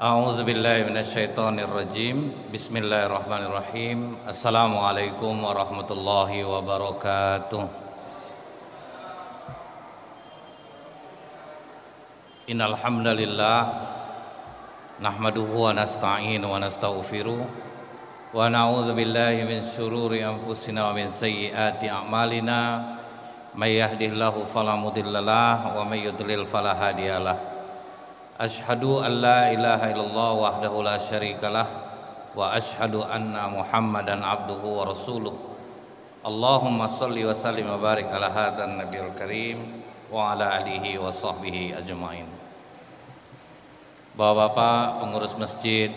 A'udzu billahi minasyaitonir rajim. Bismillahirrahmanirrahim. Assalamualaikum warahmatullahi wabarakatuh. Innal hamdalillah nahmaduhu wa nasta'inu wa nastaghfiruh wa na'udzu billahi min syururi anfusina wa min sayyiati a'malina. May yahdihillahu fala mudhillalah wa may yudlil fala hadiyalah. Asyhadu an la ilaha illallah wahdahu la syarikalah wa asyhadu anna Muhammadan abduhu wa rasuluh. Allahumma shalli wa sallim wa barik ala hadzal nabiyil karim wa ala alihi wa sahbihi ajmain. Bapak-bapak pengurus masjid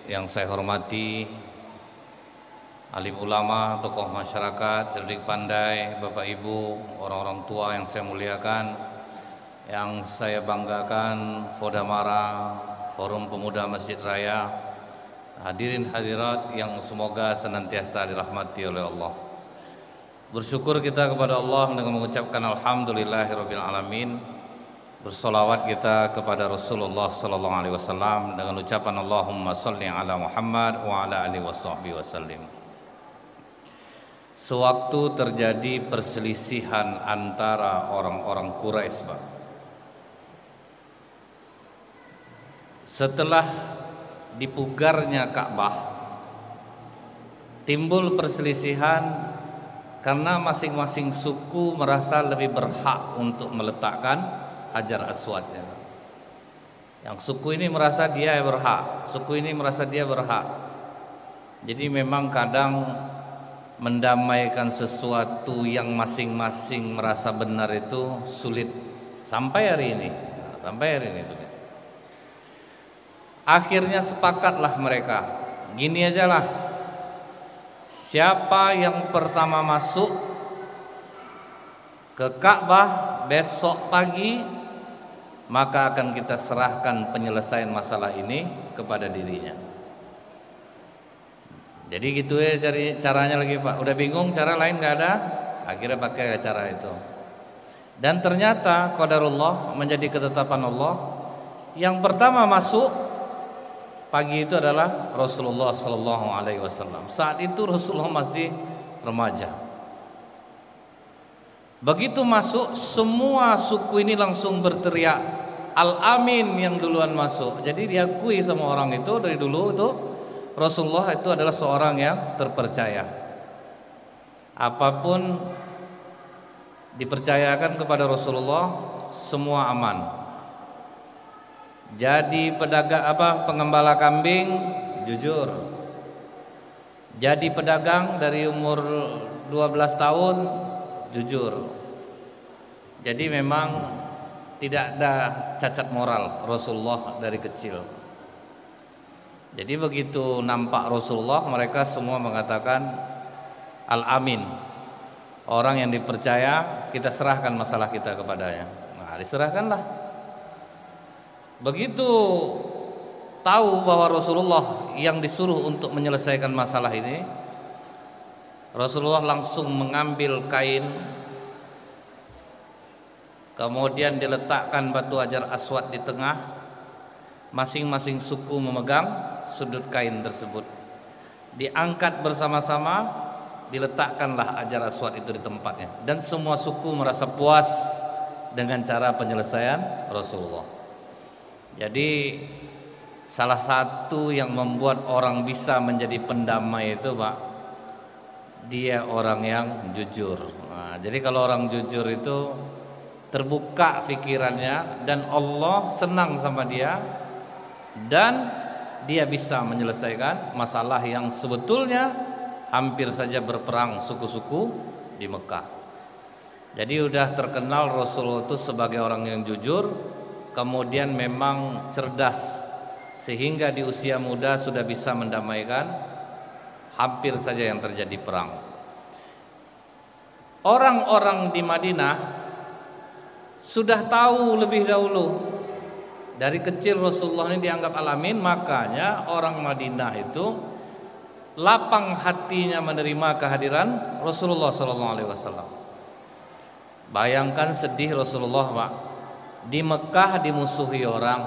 yang saya hormati, alim ulama, tokoh masyarakat, cerdik pandai, Bapak Ibu, orang-orang tua yang saya muliakan, yang saya banggakan, Fodamara, Forum Pemuda Masjid Raya, hadirin hadirat yang semoga senantiasa dirahmati oleh Allah. Bersyukur kita kepada Allah dengan mengucapkan alhamdulillahirabbil alamin. Bersolawat kita kepada Rasulullah sallallahu alaihi wasallam dengan ucapan Allahumma shalli ala Muhammad wa ala alihi washabbihi wasallim. Sewaktu terjadi perselisihan antara orang-orang Quraisy, Pak, setelah dipugarnya Ka'bah, timbul perselisihan karena masing-masing suku merasa lebih berhak untuk meletakkan Hajar Aswadnya. Yang suku ini merasa dia berhak, suku ini merasa dia berhak. Jadi memang kadang mendamaikan sesuatu yang masing-masing merasa benar itu sulit sampai hari ini. Sulit. Akhirnya sepakatlah mereka, gini aja lah, siapa yang pertama masuk ke Ka'bah besok pagi, maka akan kita serahkan penyelesaian masalah ini kepada dirinya. Jadi gitu ya caranya lagi, Pak. Udah bingung cara lain nggak ada, akhirnya pakai cara itu. Dan ternyata qadarullah, menjadi ketetapan Allah, yang pertama masuk pagi itu adalah Rasulullah sallallahu alaihi wasallam. Saat itu Rasulullah masih remaja. Begitu masuk, semua suku ini langsung berteriak Al-Amin yang duluan masuk. Jadi diakui sama orang itu dari dulu itu Rasulullah itu adalah seorang yang terpercaya. Apapun dipercayakan kepada Rasulullah semua aman. Jadi pengembala kambing jujur. Jadi pedagang dari umur 12 tahun jujur. Jadi memang tidak ada cacat moral Rasulullah dari kecil. Jadi begitu nampak Rasulullah, mereka semua mengatakan Al-Amin. Orang yang dipercaya, kita serahkan masalah kita kepadanya. Nah, diserahkanlah. Begitu tahu bahwa Rasulullah yang disuruh untuk menyelesaikan masalah ini, Rasulullah langsung mengambil kain, kemudian diletakkan batu Hajar Aswad di tengah, masing-masing suku memegang sudut kain tersebut, diangkat bersama-sama, diletakkanlah Hajar Aswad itu di tempatnya, dan semua suku merasa puas dengan cara penyelesaian Rasulullah. Jadi salah satu yang membuat orang bisa menjadi pendamai itu, Pak, dia orang yang jujur. Nah, jadi kalau orang jujur itu terbuka pikirannya dan Allah senang sama dia, dan dia bisa menyelesaikan masalah yang sebetulnya hampir saja berperang suku-suku di Mekah. Jadi udah terkenal Rasulullah itu sebagai orang yang jujur, kemudian memang cerdas, sehingga di usia muda sudah bisa mendamaikan hampir saja yang terjadi perang. Orang-orang di Madinah sudah tahu lebih dahulu. Dari kecil Rasulullah ini dianggap Al-Amin, makanya orang Madinah itu lapang hatinya menerima kehadiran Rasulullah SAW. Bayangkan sedih Rasulullah, Pak, di Mekah dimusuhi orang,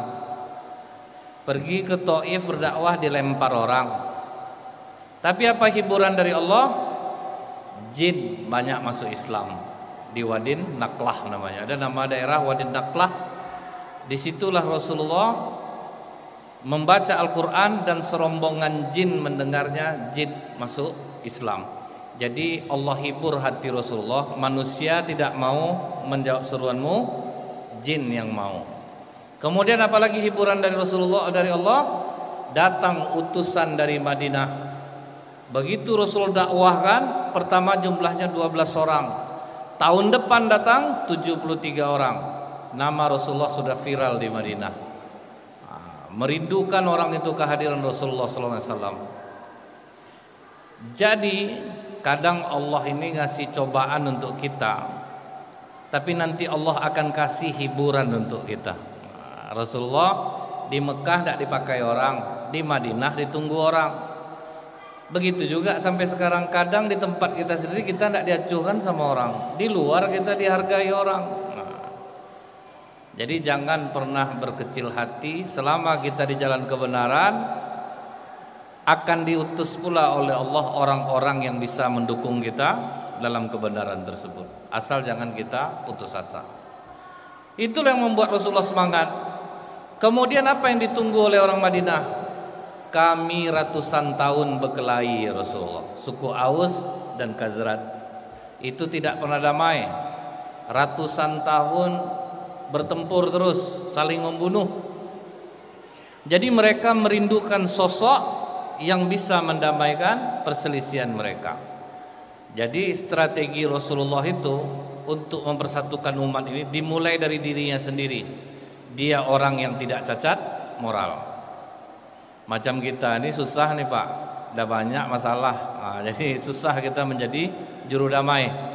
Pergi ke Taif berdakwah dilempar orang. Tapi apa hiburan dari Allah? Jin banyak masuk Islam. Di Wadin Naklah namanya. Ada nama daerah Wadin Naklah. Disitulah Rasulullah membaca Al-Quran dan serombongan jin mendengarnya, jin masuk Islam. Jadi Allah hibur hati Rasulullah. Manusia tidak mau menjawab seruanmu, jin yang mau. Kemudian apalagi hiburan dari Rasulullah, dari Allah? Datang utusan dari Madinah. Begitu Rasul dakwahkan, pertama jumlahnya 12 orang. Tahun depan datang 73 orang. Nama Rasulullah sudah viral di Madinah. Merindukan orang itu kehadiran Rasulullah SAW. Jadi kadang Allah ini ngasih cobaan untuk kita, tapi nanti Allah akan kasih hiburan untuk kita. Rasulullah di Mekah tidak dipakai orang, di Madinah ditunggu orang. Begitu juga sampai sekarang, kadang di tempat kita sendiri kita tidak diacuhkan sama orang, di luar kita dihargai orang. Jadi jangan pernah berkecil hati. Selama kita di jalan kebenaran, akan diutus pula oleh Allah orang-orang yang bisa mendukung kita dalam kebenaran tersebut. Asal jangan kita putus asa. Itulah yang membuat Rasulullah semangat. Kemudian apa yang ditunggu oleh orang Madinah? Kami ratusan tahun berkelahi Rasulullah. Suku Aus dan Khazraj itu tidak pernah damai. Ratusan tahun bertempur terus, saling membunuh. Jadi mereka merindukan sosok yang bisa mendamaikan perselisihan mereka. Jadi strategi Rasulullah itu untuk mempersatukan umat ini dimulai dari dirinya sendiri. Dia orang yang tidak cacat moral. Macam kita ini susah nih Pak, udah banyak masalah. Jadi susah kita menjadi juru damai.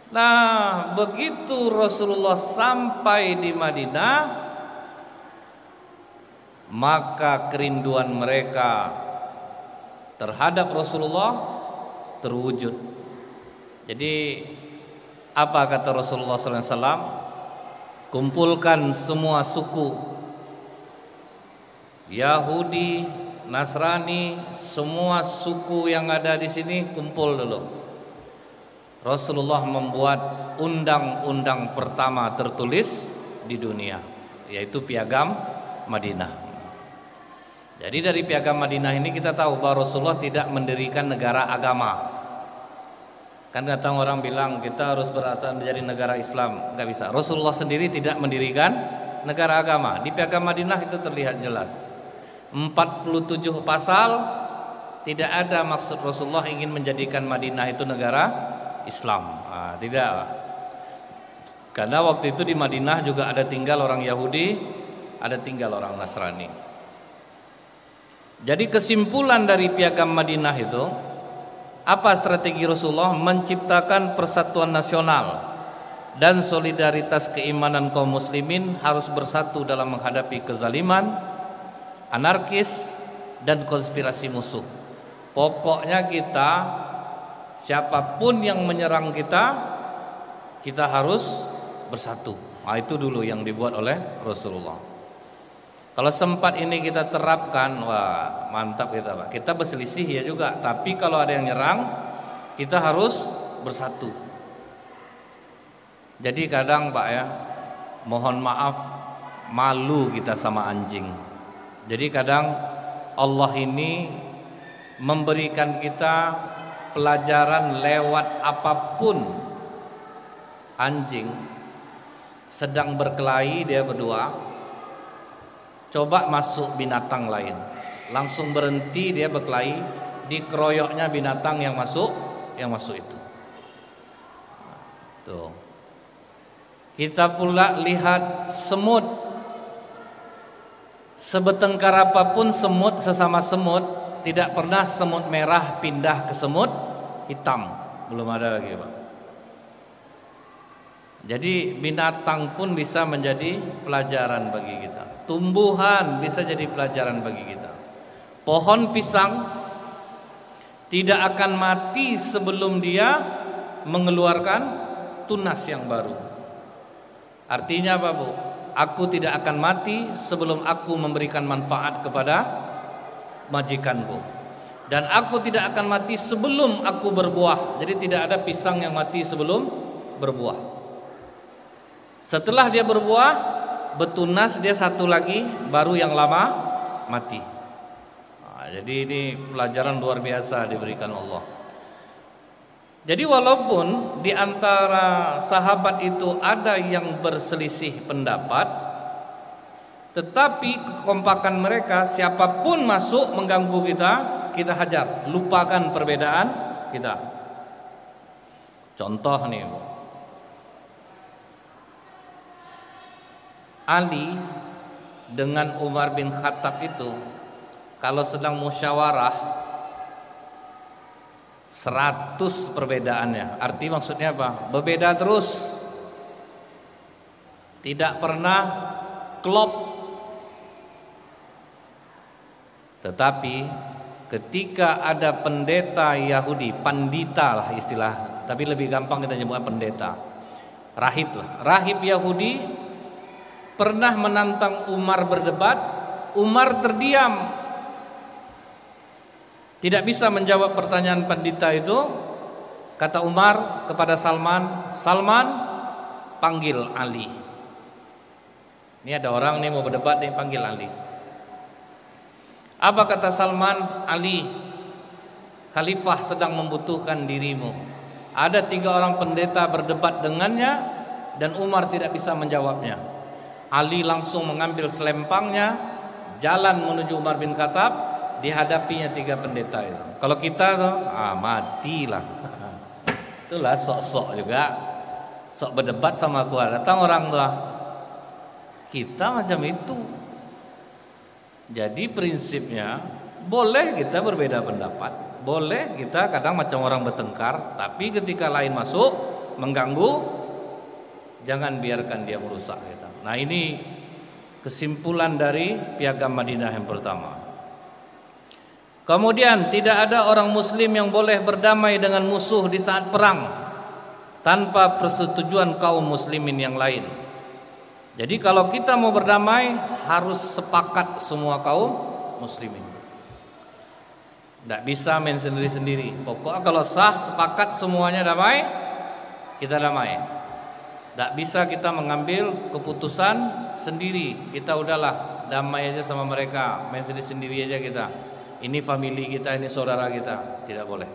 Nah, begitu Rasulullah sampai di Madinah, maka kerinduan mereka terhadap Rasulullah terwujud. Jadi apa kata Rasulullah SAW? Kumpulkan semua suku, Yahudi, Nasrani, semua suku yang ada di sini kumpul dulu. Rasulullah membuat undang-undang pertama tertulis di dunia, yaitu Piagam Madinah. Jadi dari Piagam Madinah ini kita tahu bahwa Rasulullah tidak mendirikan negara agama. Kan datang orang bilang kita harus berasal menjadi negara Islam, nggak bisa. Rasulullah sendiri tidak mendirikan negara agama. Di Piagam Madinah itu terlihat jelas. 47 pasal, tidak ada maksud Rasulullah ingin menjadikan Madinah itu negara Islam. Tidak. Karena waktu itu di Madinah juga ada tinggal orang Yahudi, ada tinggal orang Nasrani. Jadi kesimpulan dari Piagam Madinah itu, apa strategi Rasulullah? Menciptakan persatuan nasional dan solidaritas keimanan kaum muslimin harus bersatu dalam menghadapi kezaliman, anarkis, dan konspirasi musuh. Pokoknya kita, siapapun yang menyerang kita, kita harus bersatu. Itu dulu yang dibuat oleh Rasulullah. Kalau sempat ini kita terapkan, wah mantap kita Pak. Kita berselisih ya juga, tapi kalau ada yang nyerang, kita harus bersatu. Jadi kadang Pak ya, mohon maaf, malu kita sama anjing. Jadi kadang Allah ini memberikan kita pelajaran lewat apapun. Anjing sedang berkelahi, dia berdua, coba masuk binatang lain, langsung berhenti dia berkelahi, dikeroyoknya binatang yang masuk itu. Tuh. Kita pula lihat semut, sebetengkar apapun semut sesama semut, tidak pernah semut merah pindah ke semut hitam, belum ada lagi Pak. Jadi binatang pun bisa menjadi pelajaran bagi kita. Tumbuhan bisa jadi pelajaran bagi kita. Pohon pisang tidak akan mati sebelum dia mengeluarkan tunas yang baru. Artinya apa Bu? aku tidak akan mati sebelum aku memberikan manfaat kepada majikanku, dan aku tidak akan mati sebelum aku berbuah. Jadi tidak ada pisang yang mati sebelum berbuah. Setelah dia berbuah, betunas dia satu lagi, baru yang lama mati. Jadi ini pelajaran luar biasa diberikan Allah. Jadi walaupun di antara sahabat itu ada yang berselisih pendapat, tetapi kekompakan mereka, siapapun masuk mengganggu kita, kita hajar, lupakan perbedaan kita. Contoh nih, Ali dengan Umar bin Khattab itu kalau sedang musyawarah 100 perbedaannya. Arti maksudnya apa? Berbeda terus, tidak pernah klop. Tetapi ketika ada pendeta Yahudi, pandita lah istilah, tapi lebih gampang kita nyebutnya pendeta, rahib lah, rahib Yahudi pernah menantang Umar berdebat. Umar terdiam, tidak bisa menjawab pertanyaan pandita itu. Kata Umar kepada Salman, Salman, panggil Ali. Ini ada orang nih mau berdebat nih, panggil Ali. Apa kata Salman? Ali, khalifah sedang membutuhkan dirimu. Ada 3 orang pendeta berdebat dengannya dan Umar tidak bisa menjawabnya. Ali langsung mengambil selempangnya, jalan menuju Umar bin Khattab, dihadapinya 3 pendeta itu. Kalau kita tuh, matilah. Itulah sok-sok juga, sok berdebat sama aku. Datang orang tua, kita macam itu. Jadi prinsipnya boleh kita berbeda pendapat, boleh kita kadang macam orang bertengkar, tapi ketika lain masuk mengganggu, jangan biarkan dia merusak kita. Nah, ini kesimpulan dari Piagam Madinah yang pertama. Kemudian tidak ada orang muslim yang boleh berdamai dengan musuh di saat perang tanpa persetujuan kaum muslimin yang lain. Jadi kalau kita mau berdamai harus sepakat semua kaum muslimin. Tidak bisa main sendiri-sendiri. Pokoknya kalau sah sepakat semuanya damai, kita damai. Tidak bisa kita mengambil keputusan sendiri. Kita udahlah damai aja sama mereka, main sendiri-sendiri aja kita. Ini family kita, ini saudara kita. Tidak boleh.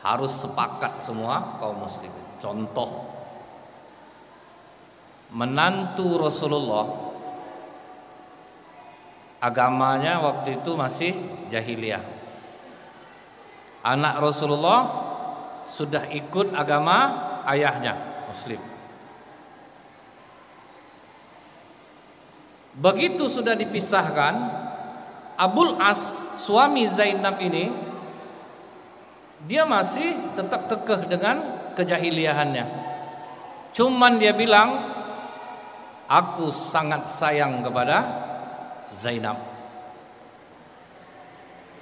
Harus sepakat semua kaum muslimin. Contoh, menantu Rasulullah agamanya waktu itu masih jahiliyah. Anak Rasulullah sudah ikut agama ayahnya, muslim. Begitu sudah dipisahkan, Abul As, suami Zainab ini, dia masih tetap kekeh dengan kejahiliahannya. Cuman dia bilang, aku sangat sayang kepada Zainab.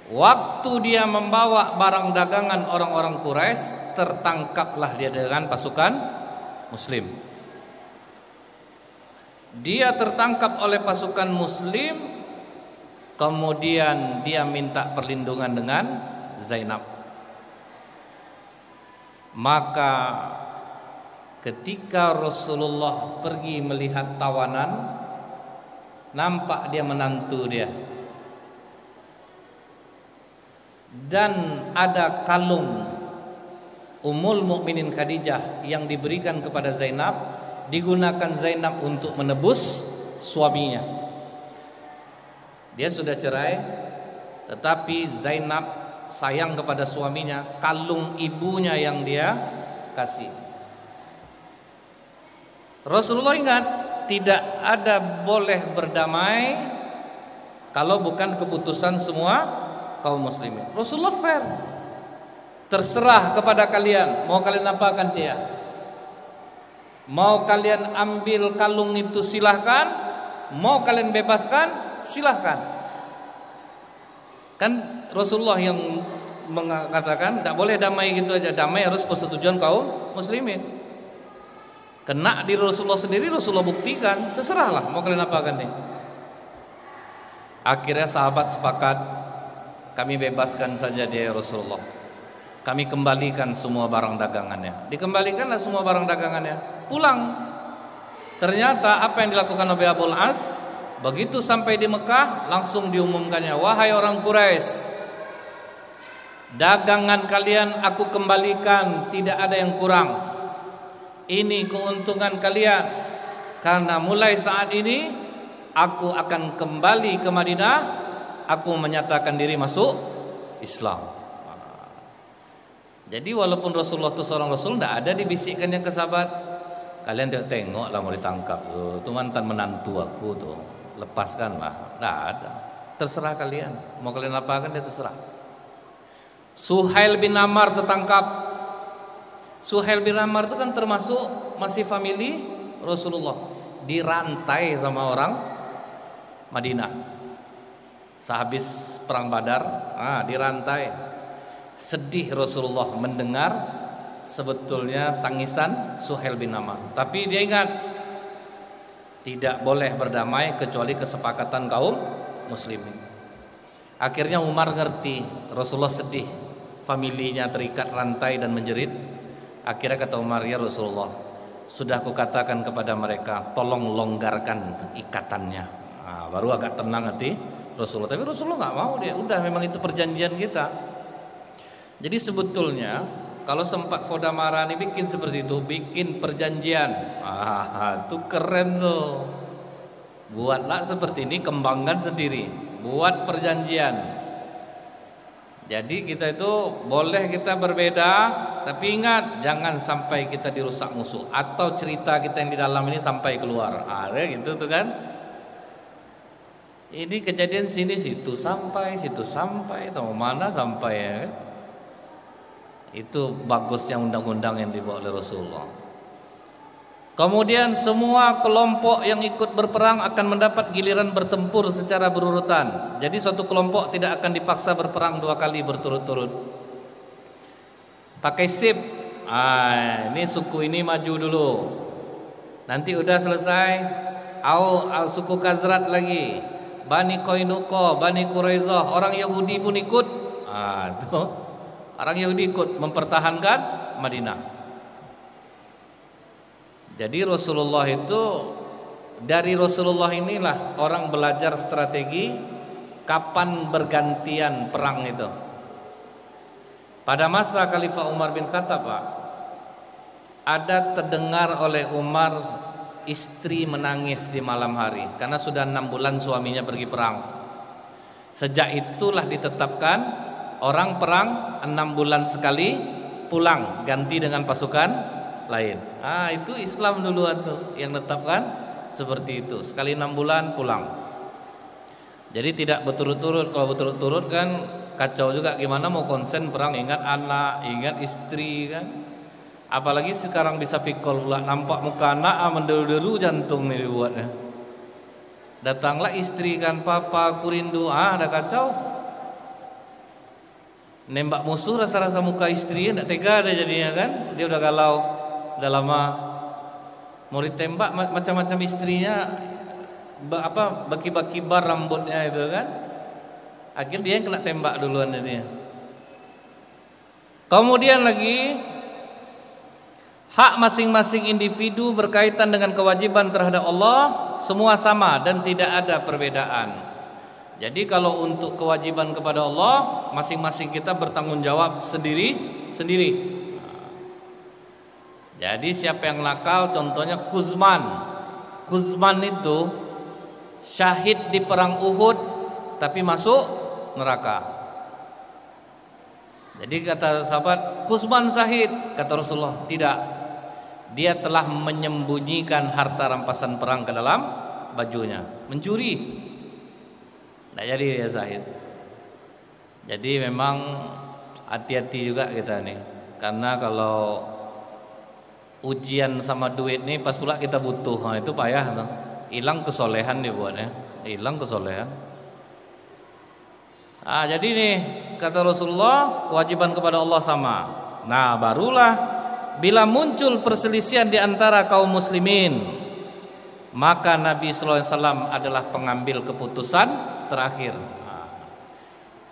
Waktu dia membawa barang dagangan orang-orang Quraisy, tertangkaplah dia dengan pasukan muslim. Dia tertangkap oleh pasukan muslim, kemudian dia minta perlindungan dengan Zainab. Maka ketika Rasulullah pergi melihat tawanan, nampak dia menantu dia, dan ada kalung Ummul Mukminin Khadijah yang diberikan kepada Zainab, digunakan Zainab untuk menebus suaminya. Dia sudah cerai, tetapi Zainab sayang kepada suaminya, kalung ibunya yang dia kasih. Rasulullah ingat, tidak ada boleh berdamai kalau bukan keputusan semua kaum muslimin. Rasulullah fair, terserah kepada kalian, mau kalian apakan dia. Mau kalian ambil kalung itu silahkan, mau kalian bebaskan silahkan. Kan Rasulullah yang mengatakan tidak boleh damai gitu aja, damai harus persetujuan kaum muslimin. Kena di Rasulullah sendiri, Rasulullah buktikan, terserahlah mau kalian apakan nih. Akhirnya sahabat sepakat, kami bebaskan saja dia Rasulullah. Kami kembalikan semua barang dagangannya. Dikembalikanlah semua barang dagangannya. Pulang. Ternyata apa yang dilakukan oleh Abul As, begitu sampai di Mekah langsung diumumkannya, wahai orang Quraisy, dagangan kalian aku kembalikan, tidak ada yang kurang. Ini keuntungan kalian, karena mulai saat ini aku akan kembali ke Madinah, aku menyatakan diri masuk Islam. Jadi walaupun Rasulullah itu seorang Rasul, tidak ada dibisikkannya ke sahabat, kalian tengok lah mau ditangkap tuh, itu mantan menantu aku tuh, lepaskanlah. Tidak ada, terserah kalian mau kalian apakan, dia terserah. Suhail bin Ammar tertangkap. Suhail bin Ammar itu kan termasuk masih family Rasulullah, dirantai sama orang Madinah. Sehabis perang Badar, dirantai. Sedih Rasulullah mendengar sebetulnya tangisan Suhail bin Ammar. Tapi dia ingat tidak boleh berdamai kecuali kesepakatan kaum muslimin. Akhirnya Umar ngerti Rasulullah sedih, familinya terikat rantai dan menjerit. Akhirnya kata Umar, ya Rasulullah, sudah aku katakan kepada mereka, tolong longgarkan ikatannya. Baru agak tenang hati Rasulullah. Tapi Rasulullah nggak mau, dia udah memang itu perjanjian kita. Jadi sebetulnya kalau sempat Fodamarani bikin seperti itu, bikin perjanjian, itu keren tuh. Buatlah seperti ini, kembangkan sendiri, buat perjanjian. Jadi kita itu boleh kita berbeda, tapi ingat jangan sampai kita dirusak musuh atau cerita kita yang di dalam ini sampai keluar. Gitu tuh kan. Ini kejadian sini situ sampai, tahu mana sampai ya. Itu bagusnya undang-undang yang dibawa oleh Rasulullah. Kemudian semua kelompok yang ikut berperang akan mendapat giliran bertempur secara berurutan. Jadi suatu kelompok tidak akan dipaksa berperang 2 kali berturut-turut. Pakai sip. Ini suku ini maju dulu. Nanti udah selesai, suku Khazraj lagi, Bani Qainuqa, Bani Quraidah, orang Yahudi pun ikut. Tuh. Orang Yahudi ikut mempertahankan Madinah. Jadi Rasulullah itu, dari Rasulullah inilah orang belajar strategi kapan bergantian perang itu. Pada masa Khalifah Umar bin Khattab, Pak, ada terdengar oleh Umar istri menangis di malam hari karena sudah 6 bulan suaminya pergi perang. Sejak itulah ditetapkan orang perang 6 bulan sekali pulang, ganti dengan pasukan lain. Itu Islam duluan tuh yang tetapkan seperti itu, sekali 6 bulan pulang. Jadi tidak berturut-turut. Kalau berturut-turut kan kacau juga, gimana mau konsen perang, ingat anak, ingat istri kan. Apalagi sekarang bisa fikol pula, nampak muka anak menderu-deru jantung nih dibuatnya. Datanglah istri kan, papa aku rindu, ada kacau. Nembak musuh rasa-rasa muka istri, enggak tega ada jadinya kan. Dia udah galau, udah lama mau ditembak, macam-macam istrinya baki-baki bar rambutnya itu kan. Akhirnya dia yang kena tembak duluan dia. Kemudian lagi hak masing-masing individu berkaitan dengan kewajiban terhadap Allah semua sama dan tidak ada perbedaan. Jadi kalau untuk kewajiban kepada Allah, masing-masing kita bertanggung jawab sendiri. Jadi siapa yang nakal, contohnya Kuzman itu syahid di perang Uhud tapi masuk neraka. Jadi kata sahabat, Kuzman syahid, kata Rasulullah, tidak. Dia telah menyembunyikan harta rampasan perang ke dalam bajunya, mencuri. Tidak jadi dia syahid. Jadi memang hati-hati juga kita nih, karena kalau ujian sama duit nih pas pula kita butuh, itu payah tuh. Hilang kesolehan dibuatnya, hilang kesolehan. Jadi nih kata Rasulullah, kewajiban kepada Allah sama. Nah barulah bila muncul perselisihan di antara kaum muslimin, maka Nabi sallallahu alaihi wasallam adalah pengambil keputusan terakhir.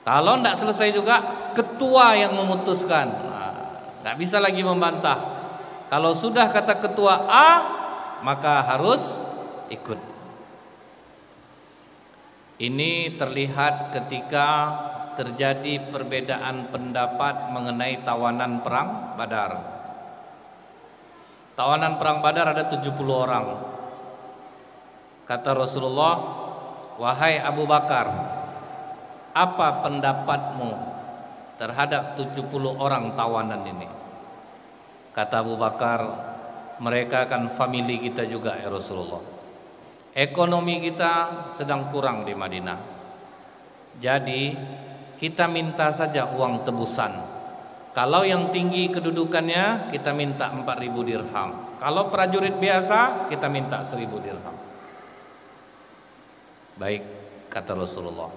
Kalau tidak selesai juga, ketua yang memutuskan. Tidak bisa lagi membantah. Kalau sudah kata ketua A, maka harus ikut. Ini terlihat ketika terjadi perbedaan pendapat mengenai tawanan perang Badar. Tawanan perang Badar ada 70 orang. Kata Rasulullah, "Wahai Abu Bakar, apa pendapatmu terhadap 70 orang tawanan ini?" Kata Abu Bakar, "Mereka kan famili kita juga ya Rasulullah. Ekonomi kita sedang kurang di Madinah. Jadi kita minta saja uang tebusan. Kalau yang tinggi kedudukannya kita minta 4.000 dirham. Kalau prajurit biasa kita minta 1.000 dirham." Baik, kata Rasulullah.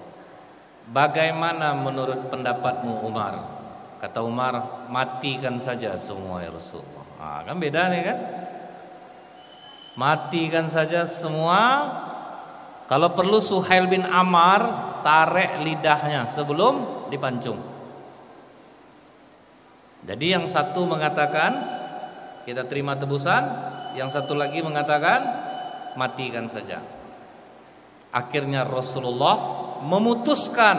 "Bagaimana menurut pendapatmu Umar?" Kata Umar, "Matikan saja semua ya Rasulullah." Kan beda nih kan? Matikan saja semua. Kalau perlu Suhail bin Ammar tarik lidahnya sebelum dipancung. Jadi yang satu mengatakan kita terima tebusan, yang satu lagi mengatakan matikan saja. Akhirnya Rasulullah memutuskan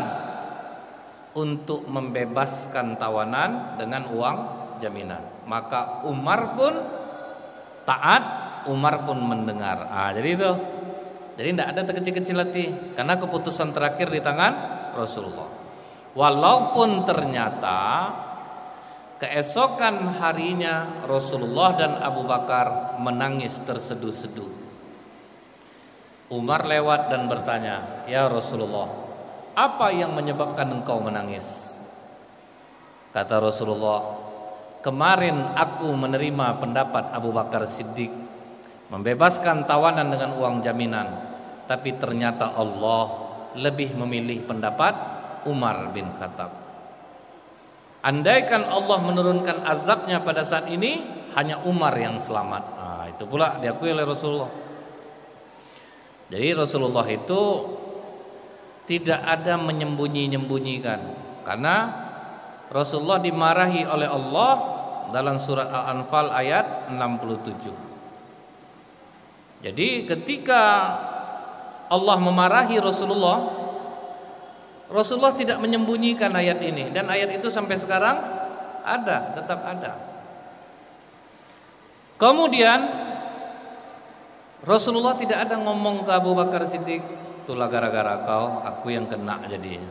untuk membebaskan tawanan dengan uang jaminan. Maka Umar pun taat, Umar pun mendengar. Jadi itu. Jadi tidak ada terkecil-kecil hati, karena keputusan terakhir di tangan Rasulullah. Walaupun ternyata keesokan harinya Rasulullah dan Abu Bakar menangis terseduh-seduh. Umar lewat dan bertanya, "Ya Rasulullah, apa yang menyebabkan engkau menangis?" Kata Rasulullah, "Kemarin aku menerima pendapat Abu Bakar Siddiq membebaskan tawanan dengan uang jaminan, tapi ternyata Allah lebih memilih pendapat Umar bin Khattab. Andaikan Allah menurunkan azabnya pada saat ini, hanya Umar yang selamat." Itu pula diakui oleh Rasulullah. Jadi Rasulullah itu tidak ada menyembunyi-nyembunyikan, karena Rasulullah dimarahi oleh Allah dalam surat Al-Anfal ayat 67. Jadi ketika Allah memarahi Rasulullah, Rasulullah tidak menyembunyikan ayat ini, dan ayat itu sampai sekarang ada, tetap ada. Kemudian Rasulullah tidak ada ngomong ke Abu Bakar Siddiq, "Itulah gara-gara kau, aku yang kena jadinya.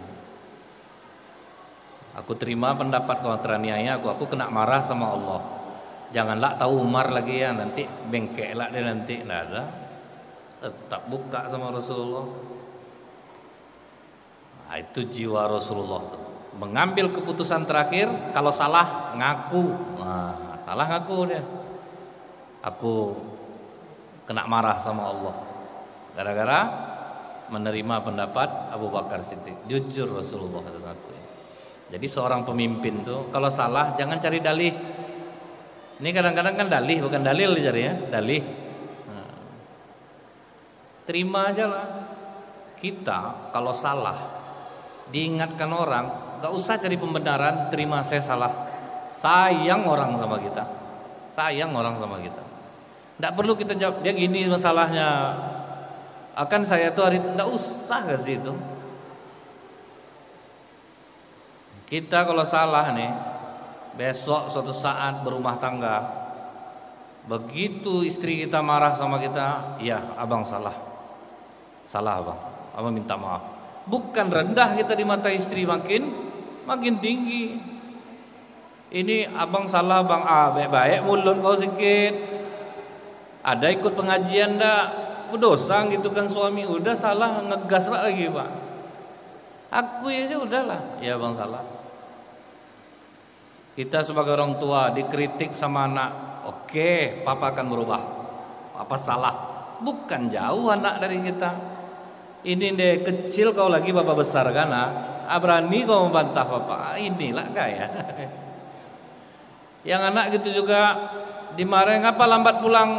Aku terima pendapat kau teraniaya aku kena marah sama Allah. Janganlah tahu Umar lagi ya, nanti bengkek lah dia nanti." Tidak ada. Tetap buka sama Rasulullah. Itu jiwa Rasulullah tuh. Mengambil keputusan terakhir, kalau salah ngaku. Salah ngaku dia. Aku kena marah sama Allah gara-gara menerima pendapat Abu Bakar Siddiq. Jujur Rasulullah itu ngaku. Jadi seorang pemimpin tuh kalau salah jangan cari dalih. Ini kadang-kadang kan dalih bukan dalil dicari ya, dalih. Terima aja lah. Kita kalau salah diingatkan orang, gak usah cari pembenaran, terima saya salah. Sayang orang sama kita. Sayang orang sama kita. Tidak perlu kita jawab, dia gini masalahnya, akan saya tuh hari, tidak usah ke situ. Kita kalau salah nih, besok suatu saat berumah tangga, begitu istri kita marah sama kita, "Ya abang salah, salah abang minta maaf." Bukan rendah kita di mata istri, makin tinggi. Ini abang salah bang, baik-baik mulut kau sikit. Ada ikut pengajian ndak? Dosa gitu kan suami, udah salah ngegas lagi pak. Aku aja udahlah, ya bang salah. Kita sebagai orang tua dikritik sama anak, oke, papa akan berubah. Papa salah, bukan jauh anak dari kita. Ini deh kecil kau lagi bapak besar kan? Berani kau membantah papa? Inilah gaya. Yang anak gitu juga dimarahin, ngapa lambat pulang?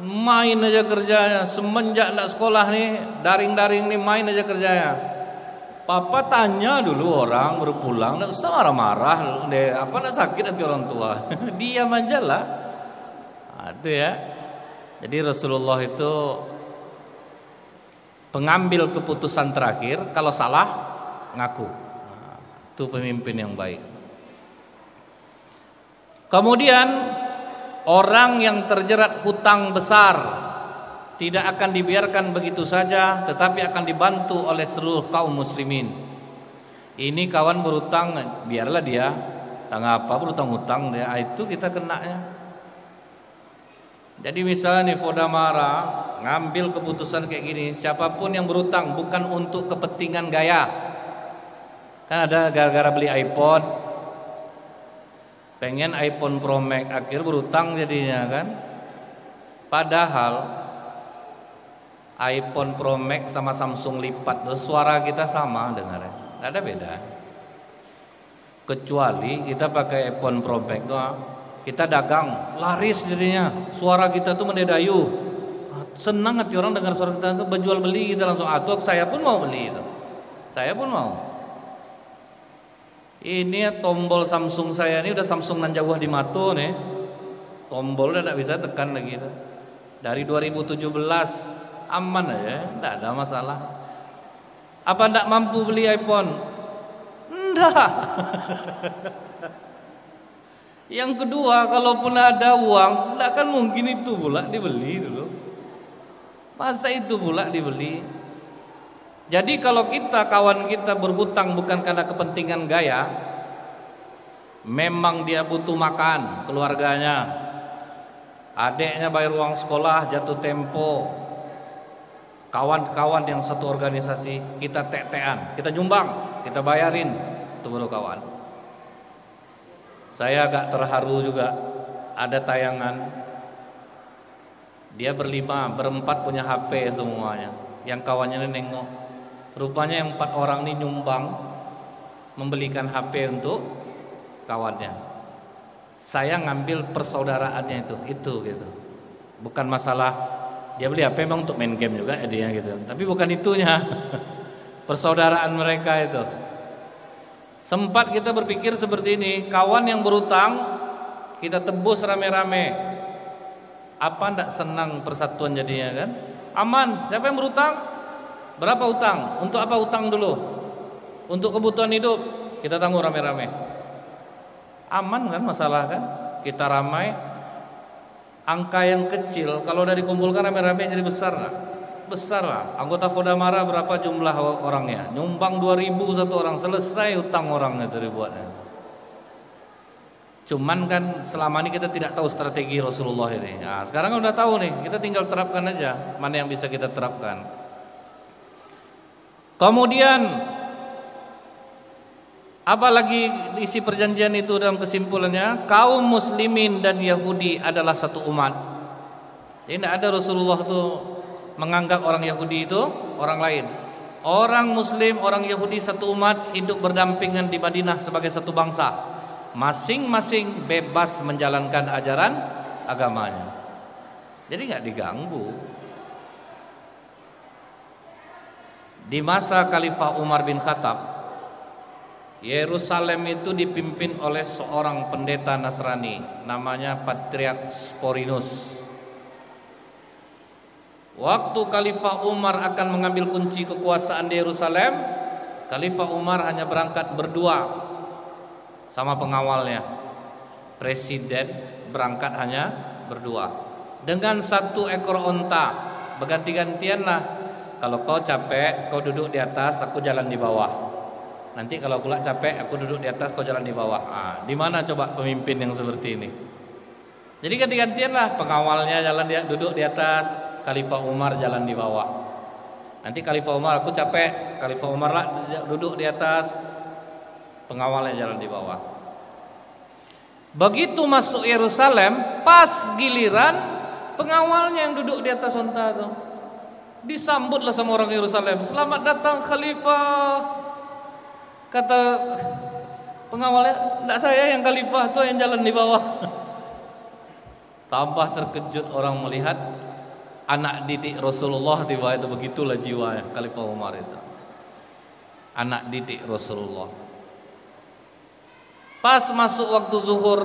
Main aja kerjanya, semenjak ndak sekolah nih, daring-daring nih, main aja kerjanya. Papa tanya dulu orang baru pulang, ndak usah marah-marah deh, apa ndak sakit hati orang tua. Diam aja lah. Ada ya. Jadi Rasulullah itu pengambil keputusan terakhir, kalau salah ngaku. Itu pemimpin yang baik. Kemudian orang yang terjerat hutang besar tidak akan dibiarkan begitu saja, tetapi akan dibantu oleh seluruh kaum muslimin. Ini kawan berutang, biarlah dia tangga apa berutang-hutang dia, itu kita kenanya. Jadi misalnya nih Fodamara ngambil keputusan kayak gini, siapapun yang berutang bukan untuk kepentingan gaya. Kan ada gara-gara beli iPhone, pengen iPhone Pro Max, akhir berutang jadinya kan. Padahal iPhone Pro Max sama Samsung lipat, suara kita sama dengarnya, nggak ada beda. Kecuali kita pakai iPhone Pro Max tuh, kita dagang laris jadinya, suara kita tuh mendedayu. Senang hati orang dengar suara kita tuh, berjual beli kita langsung. Atau saya pun mau beli itu, saya pun mau. Ini tombol Samsung saya ini udah Samsung nan jauh di mato nih, tombol udah tidak bisa tekan lagi itu. Dari 2017 aman aja, tidak ada masalah. Apa tidak mampu beli iPhone? Enggak. Yang kedua, kalaupun ada uang, tidak akan mungkin itu pula dibeli dulu. Masa itu pula dibeli? Jadi kalau kita, kawan kita berhutang bukan karena kepentingan gaya, memang dia butuh makan, keluarganya, adiknya bayar uang sekolah, jatuh tempo, kawan-kawan yang satu organisasi, kita tek-tekan, kita nyumbang, kita bayarin, itu baru kawan. Saya agak terharu juga, ada tayangan, dia berempat punya HP semuanya, yang kawannya nengok. Rupanya yang 4 orang ini nyumbang, membelikan HP untuk kawannya. Saya ngambil persaudaraannya itu gitu. Bukan masalah dia beli HP memang untuk main game juga dia gitu. Tapi bukan itunya. Persaudaraan mereka itu. Sempat kita berpikir seperti ini, kawan yang berutang kita tebus rame-rame. Apa ndak senang persatuan jadinya kan? Aman, siapa yang berutang? Berapa utang? Untuk apa utang dulu? Untuk kebutuhan hidup kita tanggung rame-rame. Aman kan masalah kan? Kita ramai. Angka yang kecil kalau udah dikumpulkan rame-rame jadi besar lah. Besar lah. Anggota Fodamara berapa jumlah orangnya? Nyumbang 2000 satu orang, selesai utang orangnya itu dibuatnya. Cuman kan selama ini kita tidak tahu strategi Rasulullah ini. Nah, sekarang kan udah tahu nih, kita tinggal terapkan aja mana yang bisa kita terapkan. Kemudian apalagi isi perjanjian itu dalam kesimpulannya, kaum muslimin dan Yahudi adalah satu umat. Jadi tidak ada Rasulullah itu menganggap orang Yahudi itu orang lain. Orang muslim, orang Yahudi satu umat, hidup berdampingan di Madinah sebagai satu bangsa. Masing-masing bebas menjalankan ajaran agamanya. Jadi nggak diganggu. Di masa Khalifah Umar bin Khattab, Yerusalem itu dipimpin oleh seorang pendeta Nasrani, namanya Patriark Sporinus. Waktu Khalifah Umar akan mengambil kunci kekuasaan di Yerusalem, Khalifah Umar hanya berangkat berdua sama pengawalnya. Presiden berangkat hanya berdua dengan 1 ekor onta, berganti-gantianlah. Kalau kau capek, kau duduk di atas, aku jalan di bawah. Nanti kalau pula capek, aku duduk di atas, kau jalan di bawah. Di mana coba pemimpin yang seperti ini? Jadi ganti-gantianlah, pengawalnya duduk di atas, Khalifah Umar jalan di bawah. Nanti Khalifah Umar, aku capek, Khalifah Umar lah duduk di atas, pengawalnya jalan di bawah. Begitu masuk Yerusalem, pas giliran pengawalnya yang duduk di atas onta itu. Disambutlah sama orang Yerusalem, selamat datang Khalifah. Kata Pengawalnya, enggak saya yang khalifah, tuh yang jalan di bawah. Tambah terkejut orang melihat anak didik Rasulullah tiba itu, begitulah jiwanya Khalifah Umar itu. Anak didik Rasulullah. Pas masuk waktu zuhur,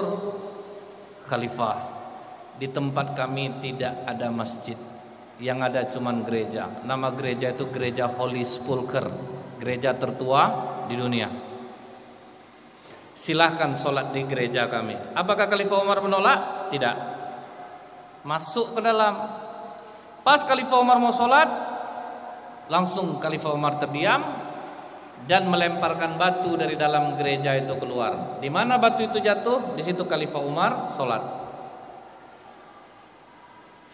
Khalifah, di tempat kami tidak ada masjid, yang ada cuman gereja. Nama gereja itu gereja Holy Sepulchre, gereja tertua di dunia. Silahkan sholat di gereja kami. Apakah Khalifah Umar menolak? Tidak. Masuk ke dalam. Pas Khalifah Umar mau sholat, langsung Khalifah Umar terdiam dan melemparkan batu dari dalam gereja itu keluar. Di mana batu itu jatuh, di situ Khalifah Umar sholat.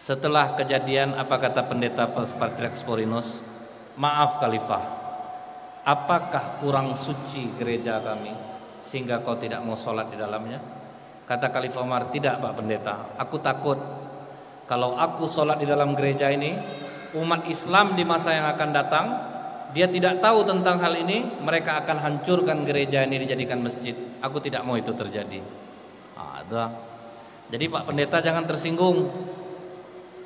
Setelah kejadian, apa kata pendeta Patriark Sporhinus? Maaf Khalifah, apakah kurang suci gereja kami sehingga kau tidak mau sholat di dalamnya? Kata Khalifah Umar, tidak Pak Pendeta, aku takut kalau aku sholat di dalam gereja ini, umat Islam di masa yang akan datang, dia tidak tahu tentang hal ini, mereka akan hancurkan gereja ini dijadikan masjid. Aku tidak mau itu terjadi. Jadi Pak Pendeta jangan tersinggung.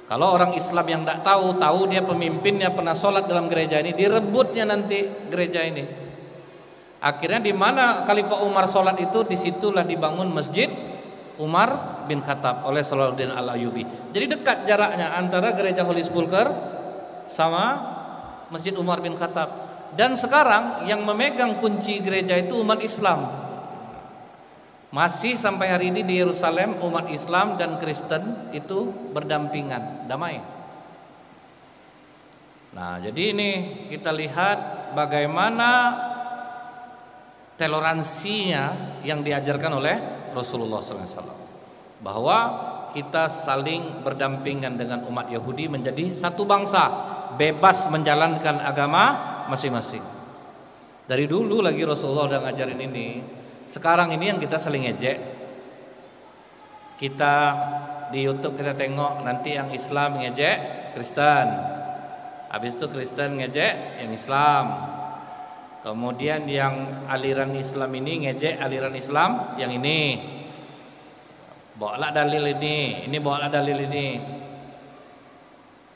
Kalau orang Islam yang tidak tahu dia pemimpinnya pernah sholat dalam gereja ini, direbutnya nanti gereja ini. Akhirnya di mana Khalifah Umar sholat itu, disitulah dibangun masjid Umar bin Khattab oleh Salahuddin Al-Ayyubi. Jadi dekat jaraknya antara gereja Holy Sepulchre sama masjid Umar bin Khattab. Dan sekarang yang memegang kunci gereja itu umat Islam. Masih sampai hari ini di Yerusalem umat Islam dan Kristen itu berdampingan, damai. Nah, jadi ini kita lihat bagaimana toleransinya yang diajarkan oleh Rasulullah SAW, bahwa kita saling berdampingan dengan umat Yahudi menjadi satu bangsa, bebas menjalankan agama masing-masing. Dari dulu lagi Rasulullah udah ngajarin ini. Sekarang ini yang kita saling ejek. Kita di YouTube kita tengok nanti yang Islam ngejek Kristen, habis itu Kristen ngejek yang Islam. Kemudian yang aliran Islam ini ngejek aliran Islam yang ini. Bawalah dalil ini bawalah dalil ini.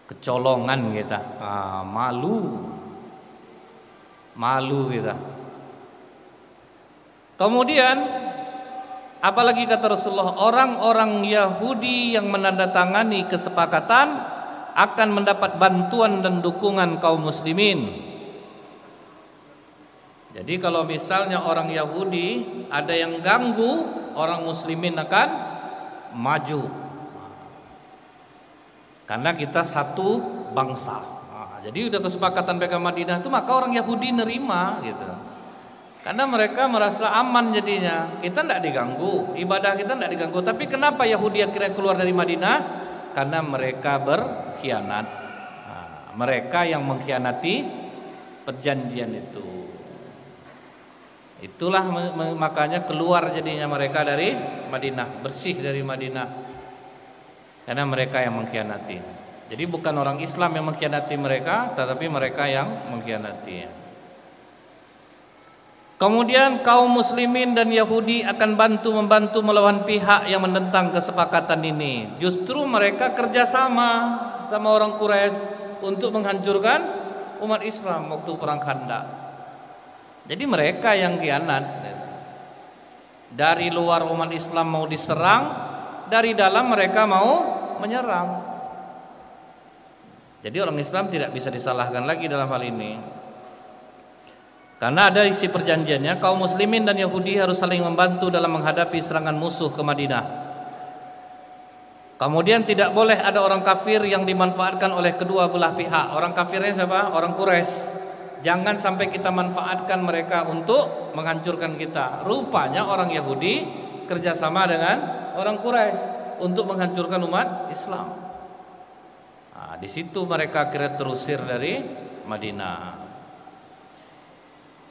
Kecolongan kita. Malu kita. Kemudian apalagi kata Rasulullah, orang-orang Yahudi yang menandatangani kesepakatan akan mendapat bantuan dan dukungan kaum muslimin. Jadi kalau misalnya orang Yahudi ada yang ganggu, orang muslimin akan maju. Karena kita satu bangsa. Jadi udah kesepakatan PK Madinah itu, maka orang Yahudi nerima gitu. Karena mereka merasa aman jadinya. Kita tidak diganggu, ibadah kita tidak diganggu. Tapi kenapa Yahudi akhirnya keluar dari Madinah? Karena mereka berkhianat. Mereka yang mengkhianati perjanjian itu. Itulah makanya keluar jadinya mereka dari Madinah, bersih dari Madinah. Karena mereka yang mengkhianati. Jadi bukan orang Islam yang mengkhianati mereka, tetapi mereka yang mengkhianati. Kemudian kaum muslimin dan Yahudi akan membantu melawan pihak yang menentang kesepakatan ini. Justru mereka kerjasama sama orang Quraisy untuk menghancurkan umat Islam waktu perang Khandaq. Jadi mereka yang khianat. Dari luar umat Islam mau diserang, dari dalam mereka mau menyerang. Jadi orang Islam tidak bisa disalahkan lagi dalam hal ini. Karena ada isi perjanjiannya, kaum muslimin dan Yahudi harus saling membantu dalam menghadapi serangan musuh ke Madinah. Kemudian tidak boleh ada orang kafir yang dimanfaatkan oleh kedua belah pihak. Orang kafirnya siapa? Orang Quraisy. Jangan sampai kita manfaatkan mereka untuk menghancurkan kita. Rupanya orang Yahudi kerjasama dengan orang Quraisy untuk menghancurkan umat Islam. Nah, di situ mereka akhirnya terusir dari Madinah.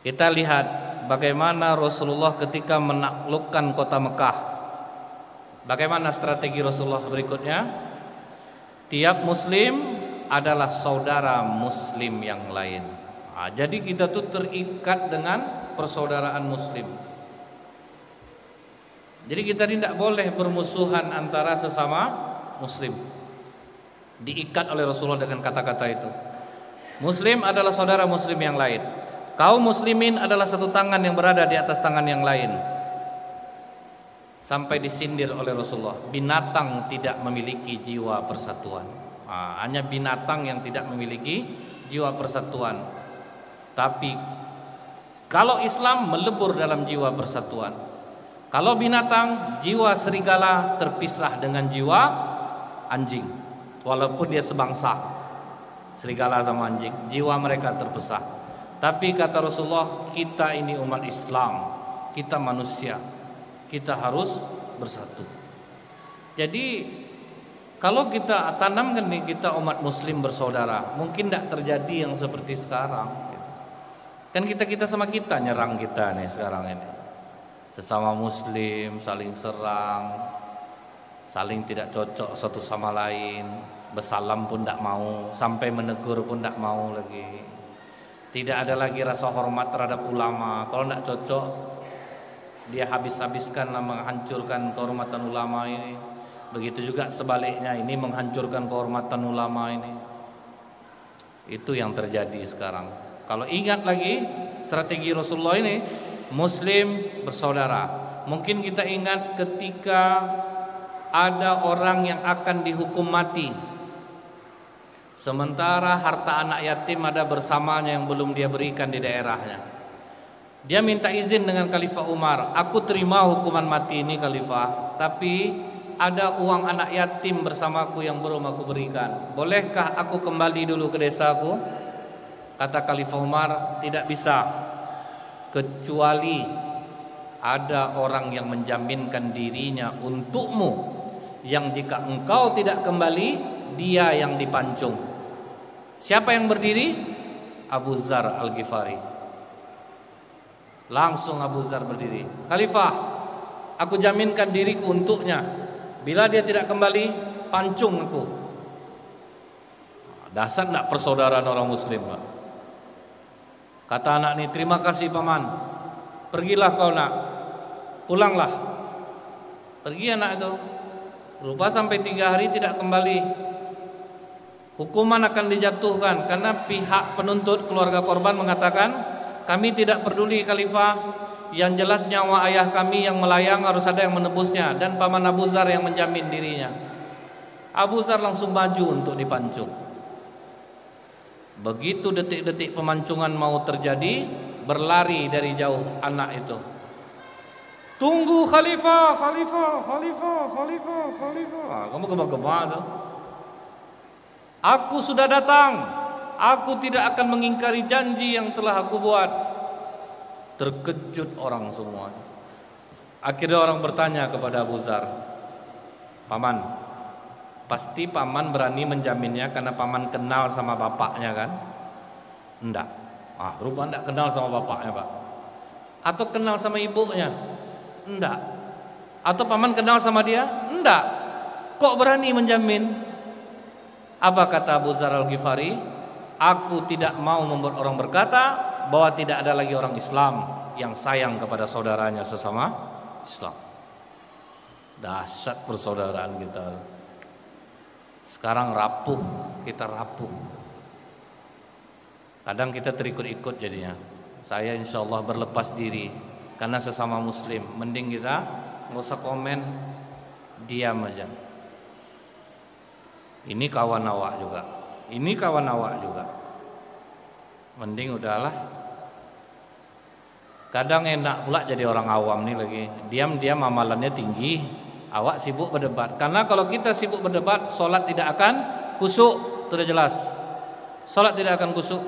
Kita lihat bagaimana Rasulullah ketika menaklukkan kota Mekah. Bagaimana strategi Rasulullah berikutnya? Tiap muslim adalah saudara muslim yang lain. Jadi kita tuh terikat dengan persaudaraan muslim. Jadi kita tidak boleh bermusuhan antara sesama muslim. Diikat oleh Rasulullah dengan kata-kata itu. Muslim adalah saudara muslim yang lain. Kaum muslimin adalah satu tangan yang berada di atas tangan yang lain. Sampai disindir oleh Rasulullah, binatang tidak memiliki jiwa persatuan. Hanya binatang yang tidak memiliki jiwa persatuan. Tapi kalau Islam melebur dalam jiwa persatuan. Kalau binatang, jiwa serigala terpisah dengan jiwa anjing. Walaupun dia sebangsa, serigala sama anjing, jiwa mereka terpisah. Tapi kata Rasulullah, kita ini umat Islam, kita manusia, kita harus bersatu. Jadi kalau kita tanamkan nih, kita umat muslim bersaudara, mungkin tidak terjadi yang seperti sekarang. Kan kita sama kita nyerang kita nih sekarang ini. Sesama muslim saling serang, saling tidak cocok satu sama lain, bersalam pun tidak mau, sampai menegur pun tidak mau lagi. Tidak ada lagi rasa hormat terhadap ulama. Kalau tidak cocok, dia habis-habiskan menghancurkan kehormatan ulama ini. Begitu juga sebaliknya, ini menghancurkan kehormatan ulama ini. Itu yang terjadi sekarang. Kalau ingat lagi strategi Rasulullah ini, muslim bersaudara. Mungkin kita ingat ketika ada orang yang akan dihukum mati, sementara harta anak yatim ada bersamanya yang belum dia berikan di daerahnya. Dia minta izin dengan Khalifah Umar, aku terima hukuman mati ini Khalifah, tapi ada uang anak yatim bersamaku yang belum aku berikan. Bolehkah aku kembali dulu ke desaku? Kata Khalifah Umar, tidak bisa, kecuali ada orang yang menjaminkan dirinya untukmu, yang jika engkau tidak kembali, dia yang dipancung. Siapa yang berdiri? Abu Dzar Al-Ghifari. Langsung Abu Dzar berdiri, Khalifah, aku jaminkan diriku untuknya, bila dia tidak kembali, pancung aku. Dasar nak persaudaraan orang muslim, Pak. Kata anak ini, terima kasih paman, pergilah kau nak, pulanglah. Pergi anak itu. Rupa sampai 3 hari tidak kembali. Hukuman akan dijatuhkan karena pihak penuntut keluarga korban mengatakan, kami tidak peduli Khalifah, yang jelas nyawa ayah kami yang melayang harus ada yang menebusnya, dan paman Abu Dzar yang menjamin dirinya. Abu Dzar langsung maju untuk dipancung. Begitu detik-detik pemancingan mau terjadi, berlari dari jauh anak itu. Tunggu Khalifah, Khalifah, Khalifah, Khalifah, Khalifah. Kamu gema-gema tuh. Aku sudah datang. Aku tidak akan mengingkari janji yang telah aku buat. Terkejut orang semua. Akhirnya orang bertanya kepada Abu Dzar, paman, pasti paman berani menjaminnya karena paman kenal sama bapaknya kan? Enggak. Rupanya enggak kenal sama bapaknya, Pak. Atau kenal sama ibunya? Enggak. Atau paman kenal sama dia? Enggak. Kok berani menjamin? Apa kata Abu Dzar Al-Ghifari? Aku tidak mau membuat orang berkata bahwa tidak ada lagi orang Islam yang sayang kepada saudaranya sesama Islam. Dahsyat persaudaraan kita. Sekarang rapuh, kita rapuh. Kadang kita terikut-ikut jadinya. Saya insya Allah berlepas diri karena sesama muslim. Mending kita nggak usah komen, diam aja. Ini kawan awak juga, ini kawan awak juga. Mending udahlah. Kadang enak pula jadi orang awam nih lagi. Diam-diam amalannya tinggi. Awak sibuk berdebat. Karena kalau kita sibuk berdebat, sholat tidak akan kusuk. Sudah jelas. Sholat tidak akan kusuk.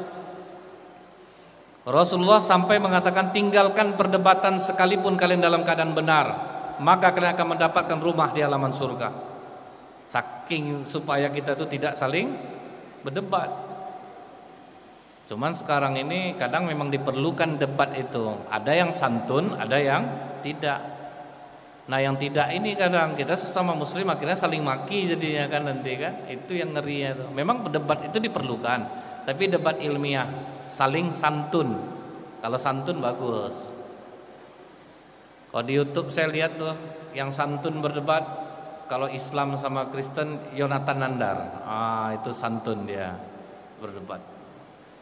Rasulullah sampai mengatakan, tinggalkan perdebatan sekalipun kalian dalam keadaan benar, maka kalian akan mendapatkan rumah di halaman surga. Saking supaya kita itu tidak saling berdebat. Cuman sekarang ini kadang memang diperlukan debat itu. Ada yang santun, ada yang tidak. Nah yang tidak ini kadang kita sesama muslim akhirnya saling maki jadinya kan nanti kan. Itu yang ngeri itu. Memang debat itu diperlukan, tapi debat ilmiah, saling santun. Kalau santun bagus. Kalau di YouTube saya lihat tuh yang santun berdebat, kalau Islam sama Kristen Yonatan Nandar. Itu santun dia berdebat.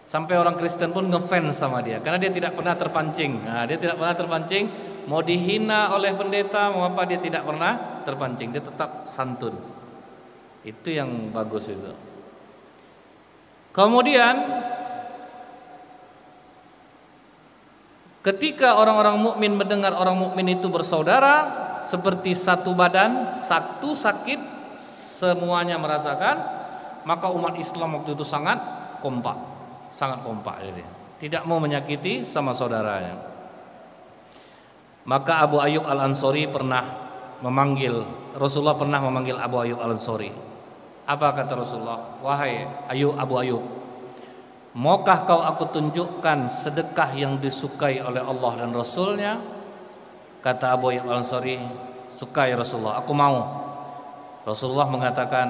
Sampai orang Kristen pun ngefans sama dia karena dia tidak pernah terpancing. Dia tidak pernah terpancing, mau dihina oleh pendeta mau apa dia tidak pernah terpancing. Dia tetap santun. Itu yang bagus itu. Kemudian ketika orang-orang mukmin mendengar orang mukmin itu bersaudara seperti satu badan, satu sakit, semuanya merasakan, maka umat Islam waktu itu sangat kompak jadi tidak mau menyakiti sama saudaranya. Maka Abu Ayyub Al-Ansori Rasulullah pernah memanggil Abu Ayyub Al-Ansori. Apa kata Rasulullah? Wahai Abu Ayyub, maukah kau aku tunjukkan sedekah yang disukai oleh Allah dan Rasulnya? Kata Abu Ayyub Al-Ansori, sukai Rasulullah, aku mau. Rasulullah mengatakan,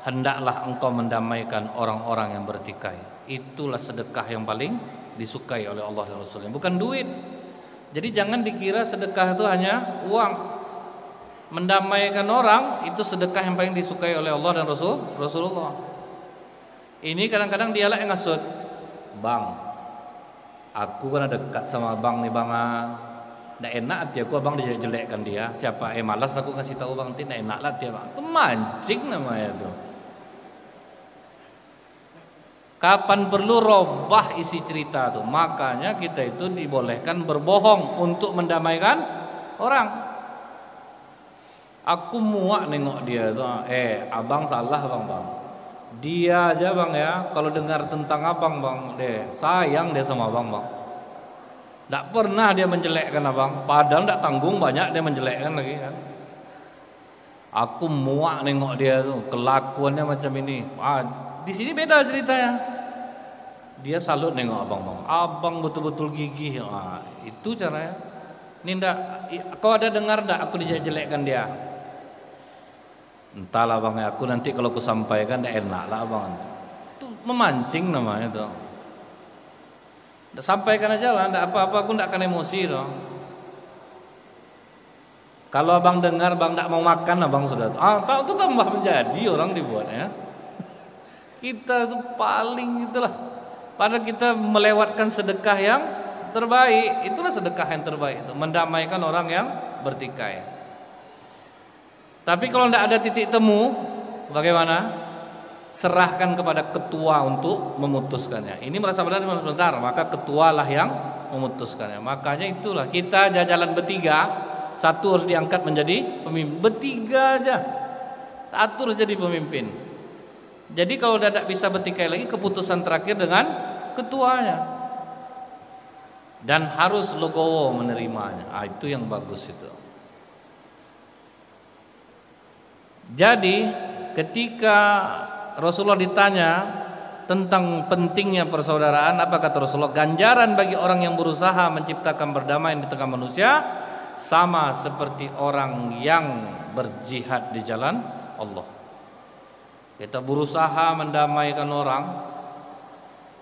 hendaklah engkau mendamaikan orang-orang yang bertikai. Itulah sedekah yang paling disukai oleh Allah dan Rasulnya, bukan duit. Jadi jangan dikira sedekah itu hanya uang. Mendamaikan orang itu sedekah yang paling disukai oleh Allah dan Rasulullah. Ini kadang-kadang dialah yang ngasut, bang, aku kan dekat sama bang nih bang, nggak enak hati aku abang dijelek-jelekkan dia. Siapa? Malas aku ngasih tahu bang, tidak enak lah dia bang. Itu mancing namanya tuh. Kapan perlu robah isi cerita tuh. Makanya kita itu dibolehkan berbohong untuk mendamaikan orang. Aku muak nengok dia tuh. Abang salah bang. Dia aja bang ya, kalau dengar tentang abang bang, sayang dia sama abang bang. Tidak pernah dia menjelekkan abang, padahal tidak tanggung banyak dia menjelekkan lagi kan. Aku muak nengok dia tuh, kelakuannya macam ini. Di sini beda ceritanya. Dia salut nengok abang bang, abang betul-betul gigih. Itu caranya. Ini ndak, kau ada dengar ndak aku dijelekkan dia? Entahlah bang, aku nanti kalau aku sampaikan ndak enak lah bang. Itu memancing namanya itu. Sampaikan aja lah, ndak apa-apa, aku ndak akan emosi dong. Kalau abang dengar bang ndak mau makan, abang sudah tahu itu tambah menjadi orang dibuatnya. Kita itu paling itulah. Padahal kita melewatkan sedekah yang terbaik. Itulah sedekah yang terbaik itu, mendamaikan orang yang bertikai. Tapi kalau tidak ada titik temu, bagaimana? Serahkan kepada ketua untuk memutuskannya. Ini merasa benar, maka ketualah yang memutuskannya. Makanya itulah kita jalan bertiga, satu harus diangkat menjadi pemimpin. Bertiga aja, satu harus jadi pemimpin. Jadi kalau tidak bisa bertikai lagi, keputusan terakhir dengan ketuanya. Dan harus legowo menerimanya. Itu yang bagus itu. Jadi ketika Rasulullah ditanya tentang pentingnya persaudaraan, apa kata Rasulullah? Ganjaran bagi orang yang berusaha menciptakan perdamaian di tengah manusia sama seperti orang yang berjihad di jalan Allah. Kita berusaha mendamaikan orang,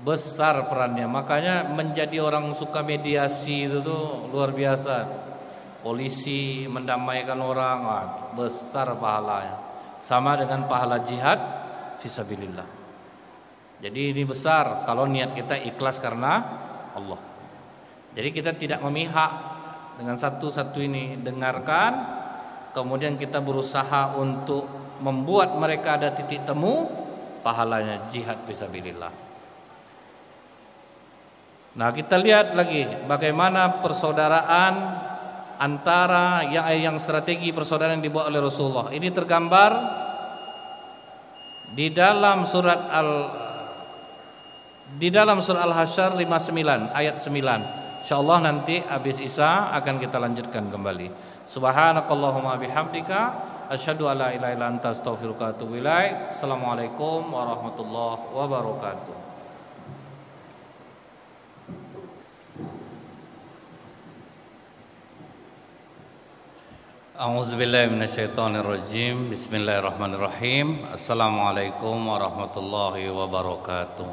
besar perannya. Makanya menjadi orang suka mediasi itu tuh luar biasa. Polisi mendamaikan orang, besar pahalanya. Sama dengan pahala jihad fisabilillah. Jadi ini besar kalau niat kita ikhlas karena Allah. Jadi kita tidak memihak dengan satu-satu ini, dengarkan, kemudian kita berusaha untuk membuat mereka ada titik temu, pahalanya jihad fisabilillah. Nah, kita lihat lagi bagaimana persaudaraan antara yang strategi persaudaraan yang dibuat oleh Rasulullah. Ini tergambar di dalam surat Al-Hasyr 59 ayat 9. Insyaallah nanti habis Isya akan kita lanjutkan kembali. Subhanakallahumma bihamdika asyhadu alla ilaha illa anta astaghfiruka wa atubu ilaik. Assalamualaikum warahmatullahi wabarakatuh. A'udzubillahi minasyaitonirrajim. Bismillahirrahmanirrahim. Assalamualaikum warahmatullahi wabarakatuh.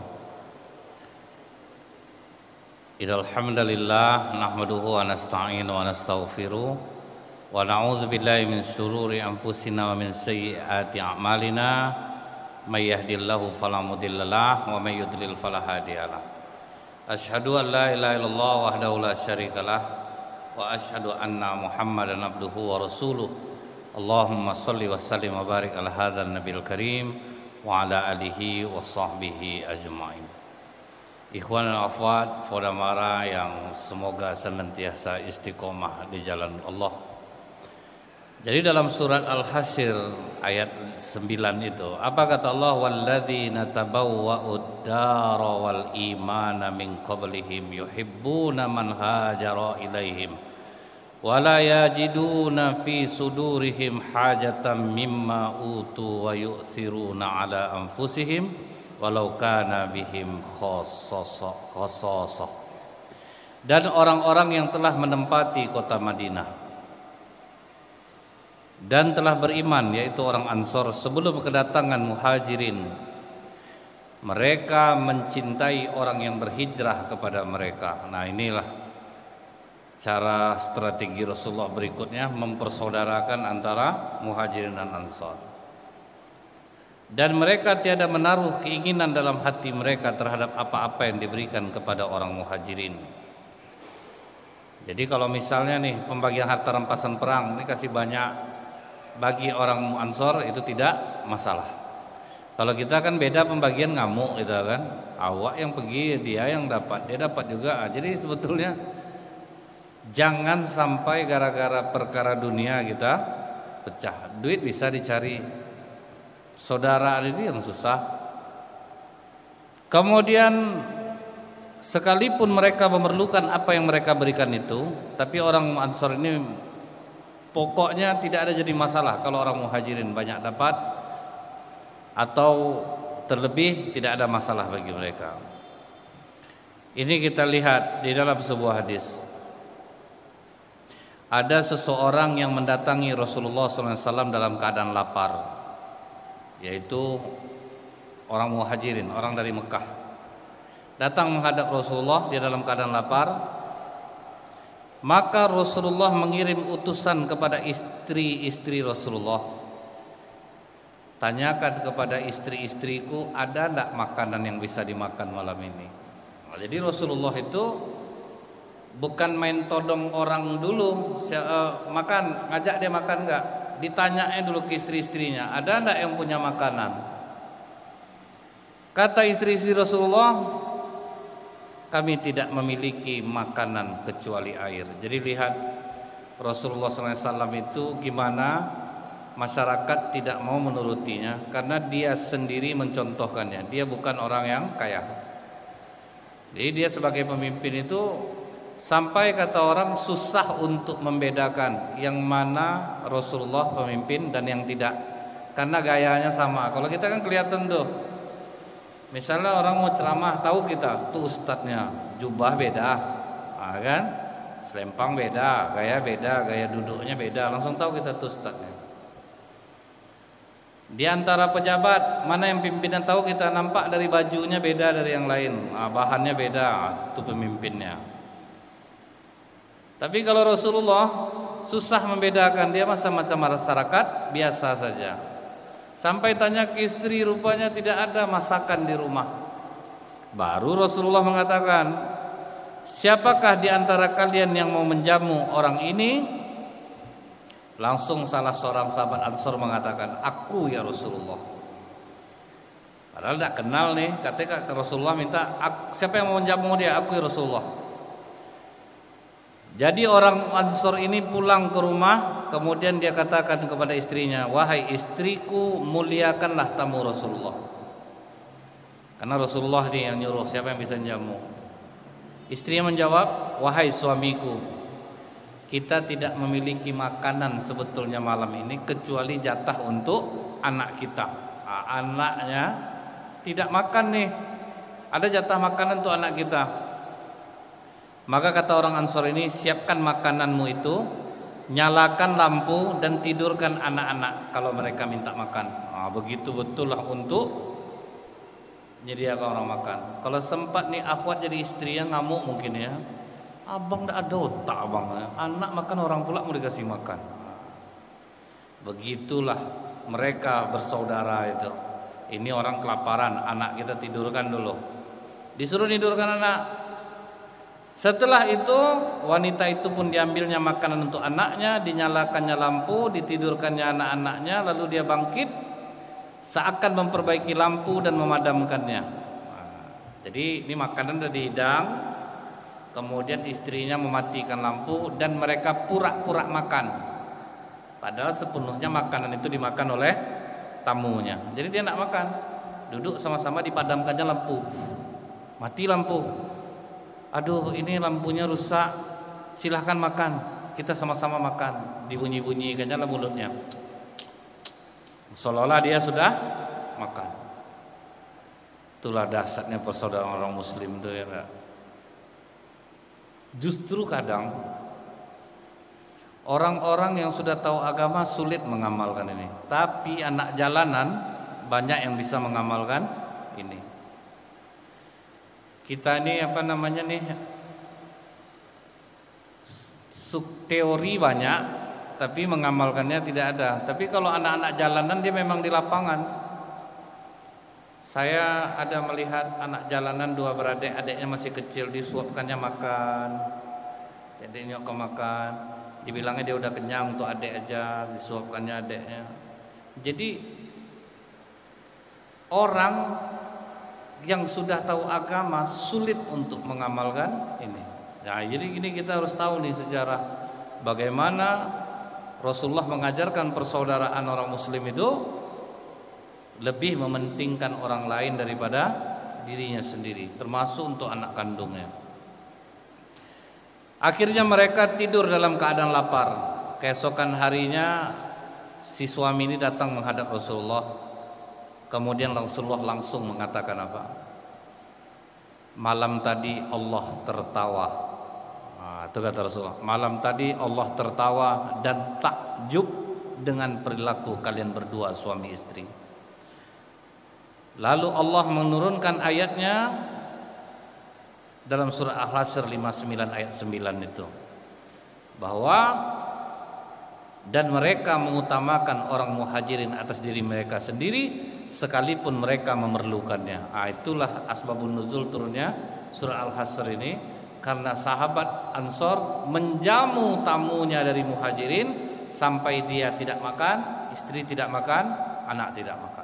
Innal hamdalillah nahmaduhu wa nasta'inu wa nastaghfiruh wa na'udzu billahi min syururi anfusina wa min sayyiati a'malina may yahdihillahu fala mudhillalah wa may yudlil fala hadiyalah. Asyhadu an la ilaha illallah wahdahu la syarikalah wa asyhadu anna Muhammadan abduhu wa rasuluh. Allahumma shalli wa sallim wa barik ala hadzal nabiyil karim wa ala alihi wa sahbihi ajmain. Ikhwan dan akhwat, saudara yang semoga senantiasa istiqomah di jalan Allah. Jadi dalam surat Al-Hasyr ayat 9 itu, apa kata Allah? Walladzina tabawwa'ud dara wal imana min qablihim yuhibbuna man hajara ilaihim wa la yajiduna fi sudurihim hajatan mimma utu wa yu'thiruna ala anfusihim walau kana bihim khassasah. Dan orang-orang yang telah menempati kota Madinah dan telah beriman, yaitu orang Ansor, sebelum kedatangan Muhajirin, mereka mencintai orang yang berhijrah kepada mereka. Nah, inilah cara strategi Rasulullah berikutnya, mempersaudarakan antara Muhajirin dan Ansor. Dan mereka tiada menaruh keinginan dalam hati mereka terhadap apa-apa yang diberikan kepada orang Muhajirin. Jadi kalau misalnya nih pembagian harta rampasan perang ini kasih banyak bagi orang Ansor, itu tidak masalah. Kalau kita kan beda pembagian, ngamuk gitu kan. Awak yang pergi, dia yang dapat, dia dapat juga. Jadi sebetulnya jangan sampai gara-gara perkara dunia kita pecah. Duit bisa dicari, saudara ini yang susah. Kemudian sekalipun mereka memerlukan apa yang mereka berikan itu, tapi orang Ansor ini pokoknya tidak ada jadi masalah kalau orang Muhajirin banyak dapat atau terlebih, tidak ada masalah bagi mereka. Ini kita lihat di dalam sebuah hadis. Ada seseorang yang mendatangi Rasulullah SAW dalam keadaan lapar, yaitu orang Muhajirin, orang dari Mekah. Datang menghadap Rasulullah, dia dalam keadaan lapar. Maka Rasulullah mengirim utusan kepada istri-istri Rasulullah. Tanyakan kepada istri-istriku, ada tidak makanan yang bisa dimakan malam ini? Nah, jadi Rasulullah itu bukan main todong orang dulu, makan, ngajak dia makan enggak? Ditanyanya dulu ke istri-istrinya, ada enggak yang punya makanan? Kata istri-istri Rasulullah, kami tidak memiliki makanan kecuali air. Jadi lihat Rasulullah SAW itu gimana masyarakat tidak mau menurutinya, karena dia sendiri mencontohkannya. Dia bukan orang yang kaya. Jadi dia sebagai pemimpin itu sampai kata orang susah untuk membedakan yang mana Rasulullah pemimpin dan yang tidak, karena gayanya sama. Kalau kita kan kelihatan tuh, misalnya orang mau ceramah, tahu kita tuh ustadznya, jubah beda, kan, selempang beda, gaya duduknya beda, langsung tahu kita tuh ustadznya. Di antara pejabat mana yang pimpinan, tahu kita, nampak dari bajunya beda dari yang lain, bahannya beda, itu pemimpinnya. Tapi kalau Rasulullah susah membedakan, dia macam-macam masyarakat biasa saja. Sampai tanya ke istri, rupanya tidak ada masakan di rumah. Baru Rasulullah mengatakan, siapakah di antara kalian yang mau menjamu orang ini? Langsung salah seorang sahabat Ansor mengatakan, aku ya Rasulullah. Padahal tidak kenal nih, katanya Rasulullah minta, siapa yang mau menjamu dia? Aku ya Rasulullah. Jadi orang Ansor ini pulang ke rumah, kemudian dia katakan kepada istrinya, wahai istriku, muliakanlah tamu Rasulullah. Karena Rasulullah ini yang nyuruh, siapa yang bisa menjamu? Istrinya menjawab, wahai suamiku, kita tidak memiliki makanan sebetulnya malam ini kecuali jatah untuk anak kita. Anaknya tidak makan nih, ada jatah makanan untuk anak kita. Maka kata orang Ansor ini, siapkan makananmu itu, nyalakan lampu dan tidurkan anak-anak kalau mereka minta makan. Begitu betul lah untuk menyediakan orang makan. Kalau sempat nih akhwat jadi istrinya ngamuk mungkin ya, abang ndak ada otak abang, anak makan orang pula mau dikasih makan. Begitulah mereka bersaudara itu. Ini orang kelaparan, anak kita tidurkan dulu. Disuruh tidurkan anak. Setelah itu wanita itu pun diambilnya makanan untuk anaknya, dinyalakannya lampu, ditidurkannya anak-anaknya, lalu dia bangkit seakan memperbaiki lampu dan memadamkannya. Jadi ini makanan sudah dihidang, kemudian istrinya mematikan lampu dan mereka pura-pura makan. Padahal sepenuhnya makanan itu dimakan oleh tamunya. Jadi dia nak makan, duduk sama-sama dipadamkannya lampu. Mati lampu. Aduh, ini lampunya rusak. Silahkan makan. Kita sama-sama makan. Dibunyi-bunyikannya lah mulutnya. Seolah-olah dia sudah makan. Itulah dasarnya persaudaraan orang muslim itu ya. Justru kadang orang-orang yang sudah tahu agama sulit mengamalkan ini. Tapi anak jalanan banyak yang bisa mengamalkan ini. Kita ini apa namanya nih, teori banyak tapi mengamalkannya tidak ada. Tapi kalau anak-anak jalanan dia memang di lapangan. Saya ada melihat anak jalanan dua beradik, adiknya masih kecil, disuapkannya makan, adiknya nyok makan, dibilangnya dia udah kenyang untuk adik aja, disuapkannya adiknya. Jadi orang yang sudah tahu agama sulit untuk mengamalkan ini. Nah, jadi gini kita harus tahu nih sejarah bagaimana Rasulullah mengajarkan persaudaraan orang muslim itu lebih mementingkan orang lain daripada dirinya sendiri, termasuk untuk anak kandungnya. Akhirnya mereka tidur dalam keadaan lapar. Keesokan harinya si suami ini datang menghadap Rasulullah. Kemudian Rasulullah langsung mengatakan apa? Malam tadi Allah tertawa. Itu kata Rasulullah. Malam tadi Allah tertawa dan takjub dengan perilaku kalian berdua suami istri. Lalu Allah menurunkan ayatnya dalam surah Al-Hasyr 59 ayat 9 itu, bahwa dan mereka mengutamakan orang muhajirin atas diri mereka sendiri sekalipun mereka memerlukannya. Itulah asbabun nuzul turunnya surah Al-Hasyr ini, karena sahabat Ansor menjamu tamunya dari muhajirin sampai dia tidak makan, istri tidak makan, anak tidak makan.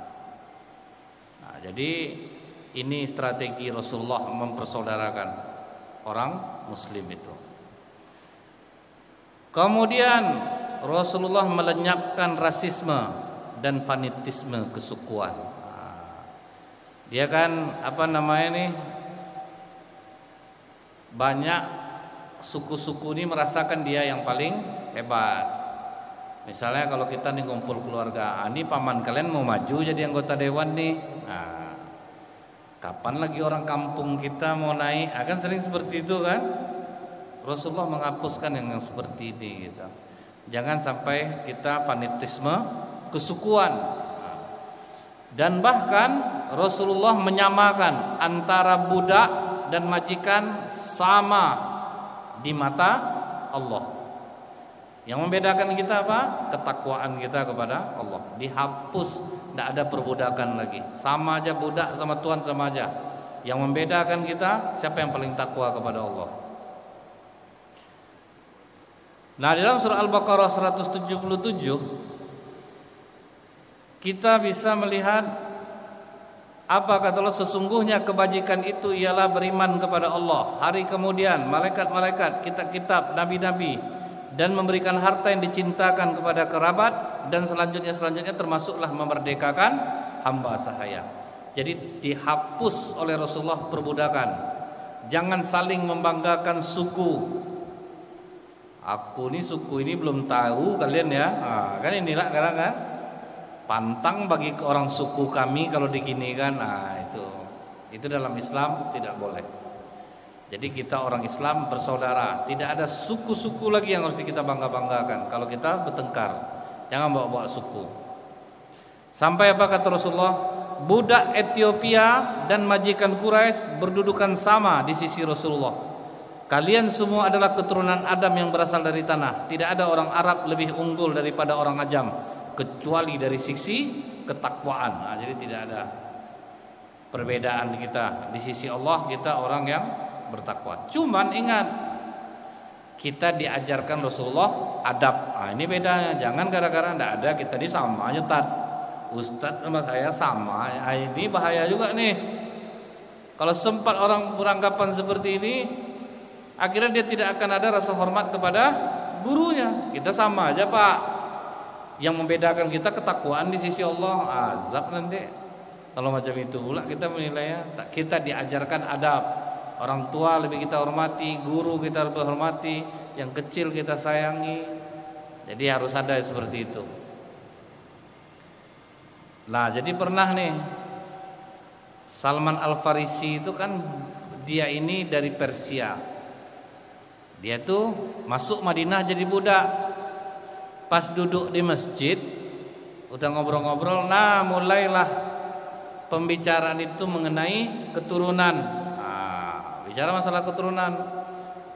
Nah, jadi ini strategi Rasulullah mempersaudarakan orang muslim itu. Kemudian Rasulullah melenyapkan rasisme dan fanatisme kesukuan. Dia kan apa namanya nih, banyak suku-suku ini merasakan dia yang paling hebat. Misalnya kalau kita nih ngumpul keluarga, ini paman kalian mau maju jadi anggota dewan nih. Nah, kapan lagi orang kampung kita mau naik? Akan sering seperti itu kan? Rasulullah menghapuskan yang seperti ini gitu. Jangan sampai kita fanatisme kesukuan. Dan bahkan Rasulullah menyamakan antara budak dan majikan sama di mata Allah. Yang membedakan kita apa? Ketakwaan kita kepada Allah. Dihapus, tidak ada perbudakan lagi. Sama aja budak sama Tuhan sama aja. Yang membedakan kita siapa yang paling takwa kepada Allah. Nah, di dalam surah Al-Baqarah 177 kita bisa melihat apa kata Allah, sesungguhnya kebajikan itu ialah beriman kepada Allah, hari kemudian, malaikat-malaikat, kitab-kitab, nabi-nabi, dan memberikan harta yang dicintakan kepada kerabat, dan selanjutnya termasuklah memerdekakan hamba sahaya. Jadi dihapus oleh Rasulullah perbudakan. Jangan saling membanggakan suku. Aku nih suku ini belum tahu kalian ya. Kan inilah kadang kan pantang bagi orang suku kami kalau diginikan. Itu dalam Islam tidak boleh. Jadi kita orang Islam bersaudara, tidak ada suku-suku lagi yang harus kita bangga-banggakan. Kalau kita bertengkar, jangan bawa-bawa suku. Sampai apa kata Rasulullah? budak Ethiopia dan majikan Quraisy berdudukan sama di sisi Rasulullah. Kalian semua adalah keturunan Adam yang berasal dari tanah. Tidak ada orang Arab lebih unggul daripada orang Ajam, kecuali dari sisi ketakwaan. Nah, jadi tidak ada perbedaan kita. Di sisi Allah kita orang yang bertakwa. Cuman ingat, kita diajarkan Rasulullah adab. Nah, ini bedanya. Jangan gara-gara tidak ada kita disama nyetat. Ustadz sama saya sama. Nah, ini bahaya juga nih. Kalau sempat orang beranggapan seperti ini, akhirnya dia tidak akan ada rasa hormat kepada gurunya. Kita sama aja Pak. Yang membedakan kita ketakwaan di sisi Allah. Azab nanti. Kalau macam itu pula kita menilainya. Kita diajarkan adab. Orang tua lebih kita hormati, guru kita lebih hormati, yang kecil kita sayangi. Jadi harus ada seperti itu. Nah, jadi pernah nih Salman Al-Farisi itu kan dia ini dari Persia. Dia tuh masuk Madinah jadi budak. Pas duduk di masjid, udah ngobrol-ngobrol, nah mulailah pembicaraan itu mengenai keturunan. Nah, bicara masalah keturunan.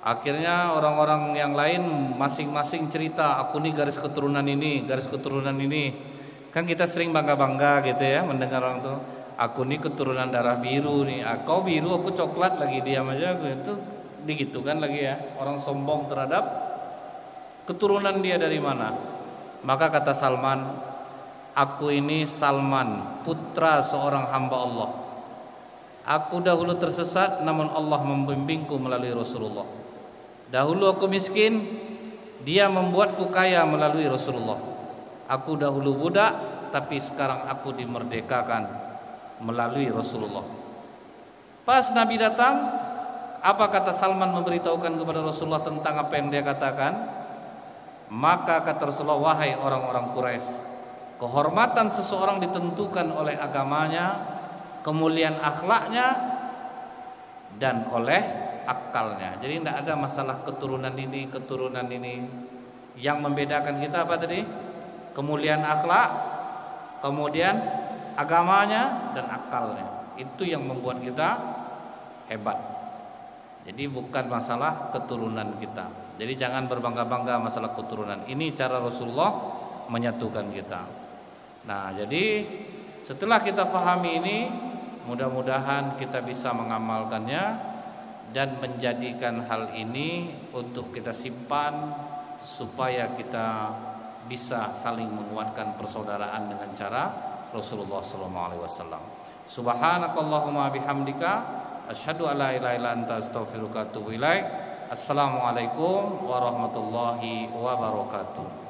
Akhirnya orang-orang yang lain masing-masing cerita, aku nih garis keturunan ini, garis keturunan ini. Kan kita sering bangga-bangga gitu ya mendengar orang tuh, aku nih keturunan darah biru nih, kau biru aku coklat lagi, diam aja gitu. Begitu kan lagi ya, orang sombong terhadap keturunan dia dari mana. Maka kata Salman, aku ini Salman, putra seorang hamba Allah. Aku dahulu tersesat, namun Allah membimbingku melalui Rasulullah. Dahulu aku miskin, dia membuatku kaya melalui Rasulullah. Aku dahulu budak, tapi sekarang aku dimerdekakan melalui Rasulullah. Pas Nabi datang, apa kata Salman memberitahukan kepada Rasulullah tentang apa yang dia katakan? Maka kata Rasulullah, wahai orang-orang Quraisy, kehormatan seseorang ditentukan oleh agamanya, kemuliaan akhlaknya, dan oleh akalnya. Jadi tidak ada masalah keturunan ini, keturunan ini. Yang membedakan kita apa tadi? Kemuliaan akhlak, kemudian agamanya dan akalnya. Itu yang membuat kita hebat. Jadi bukan masalah keturunan kita. Jadi jangan berbangga-bangga masalah keturunan. Ini cara Rasulullah menyatukan kita. Nah, jadi setelah kita fahami ini, mudah-mudahan kita bisa mengamalkannya dan menjadikan hal ini untuk kita simpan supaya kita bisa saling menguatkan persaudaraan dengan cara Rasulullah SAW. Subhanakallahumma bihamdika asyhadu an la ilaha illa anta astaghfiruka wa atubu ilaik. Assalamualaikum warahmatullahi wabarakatuh.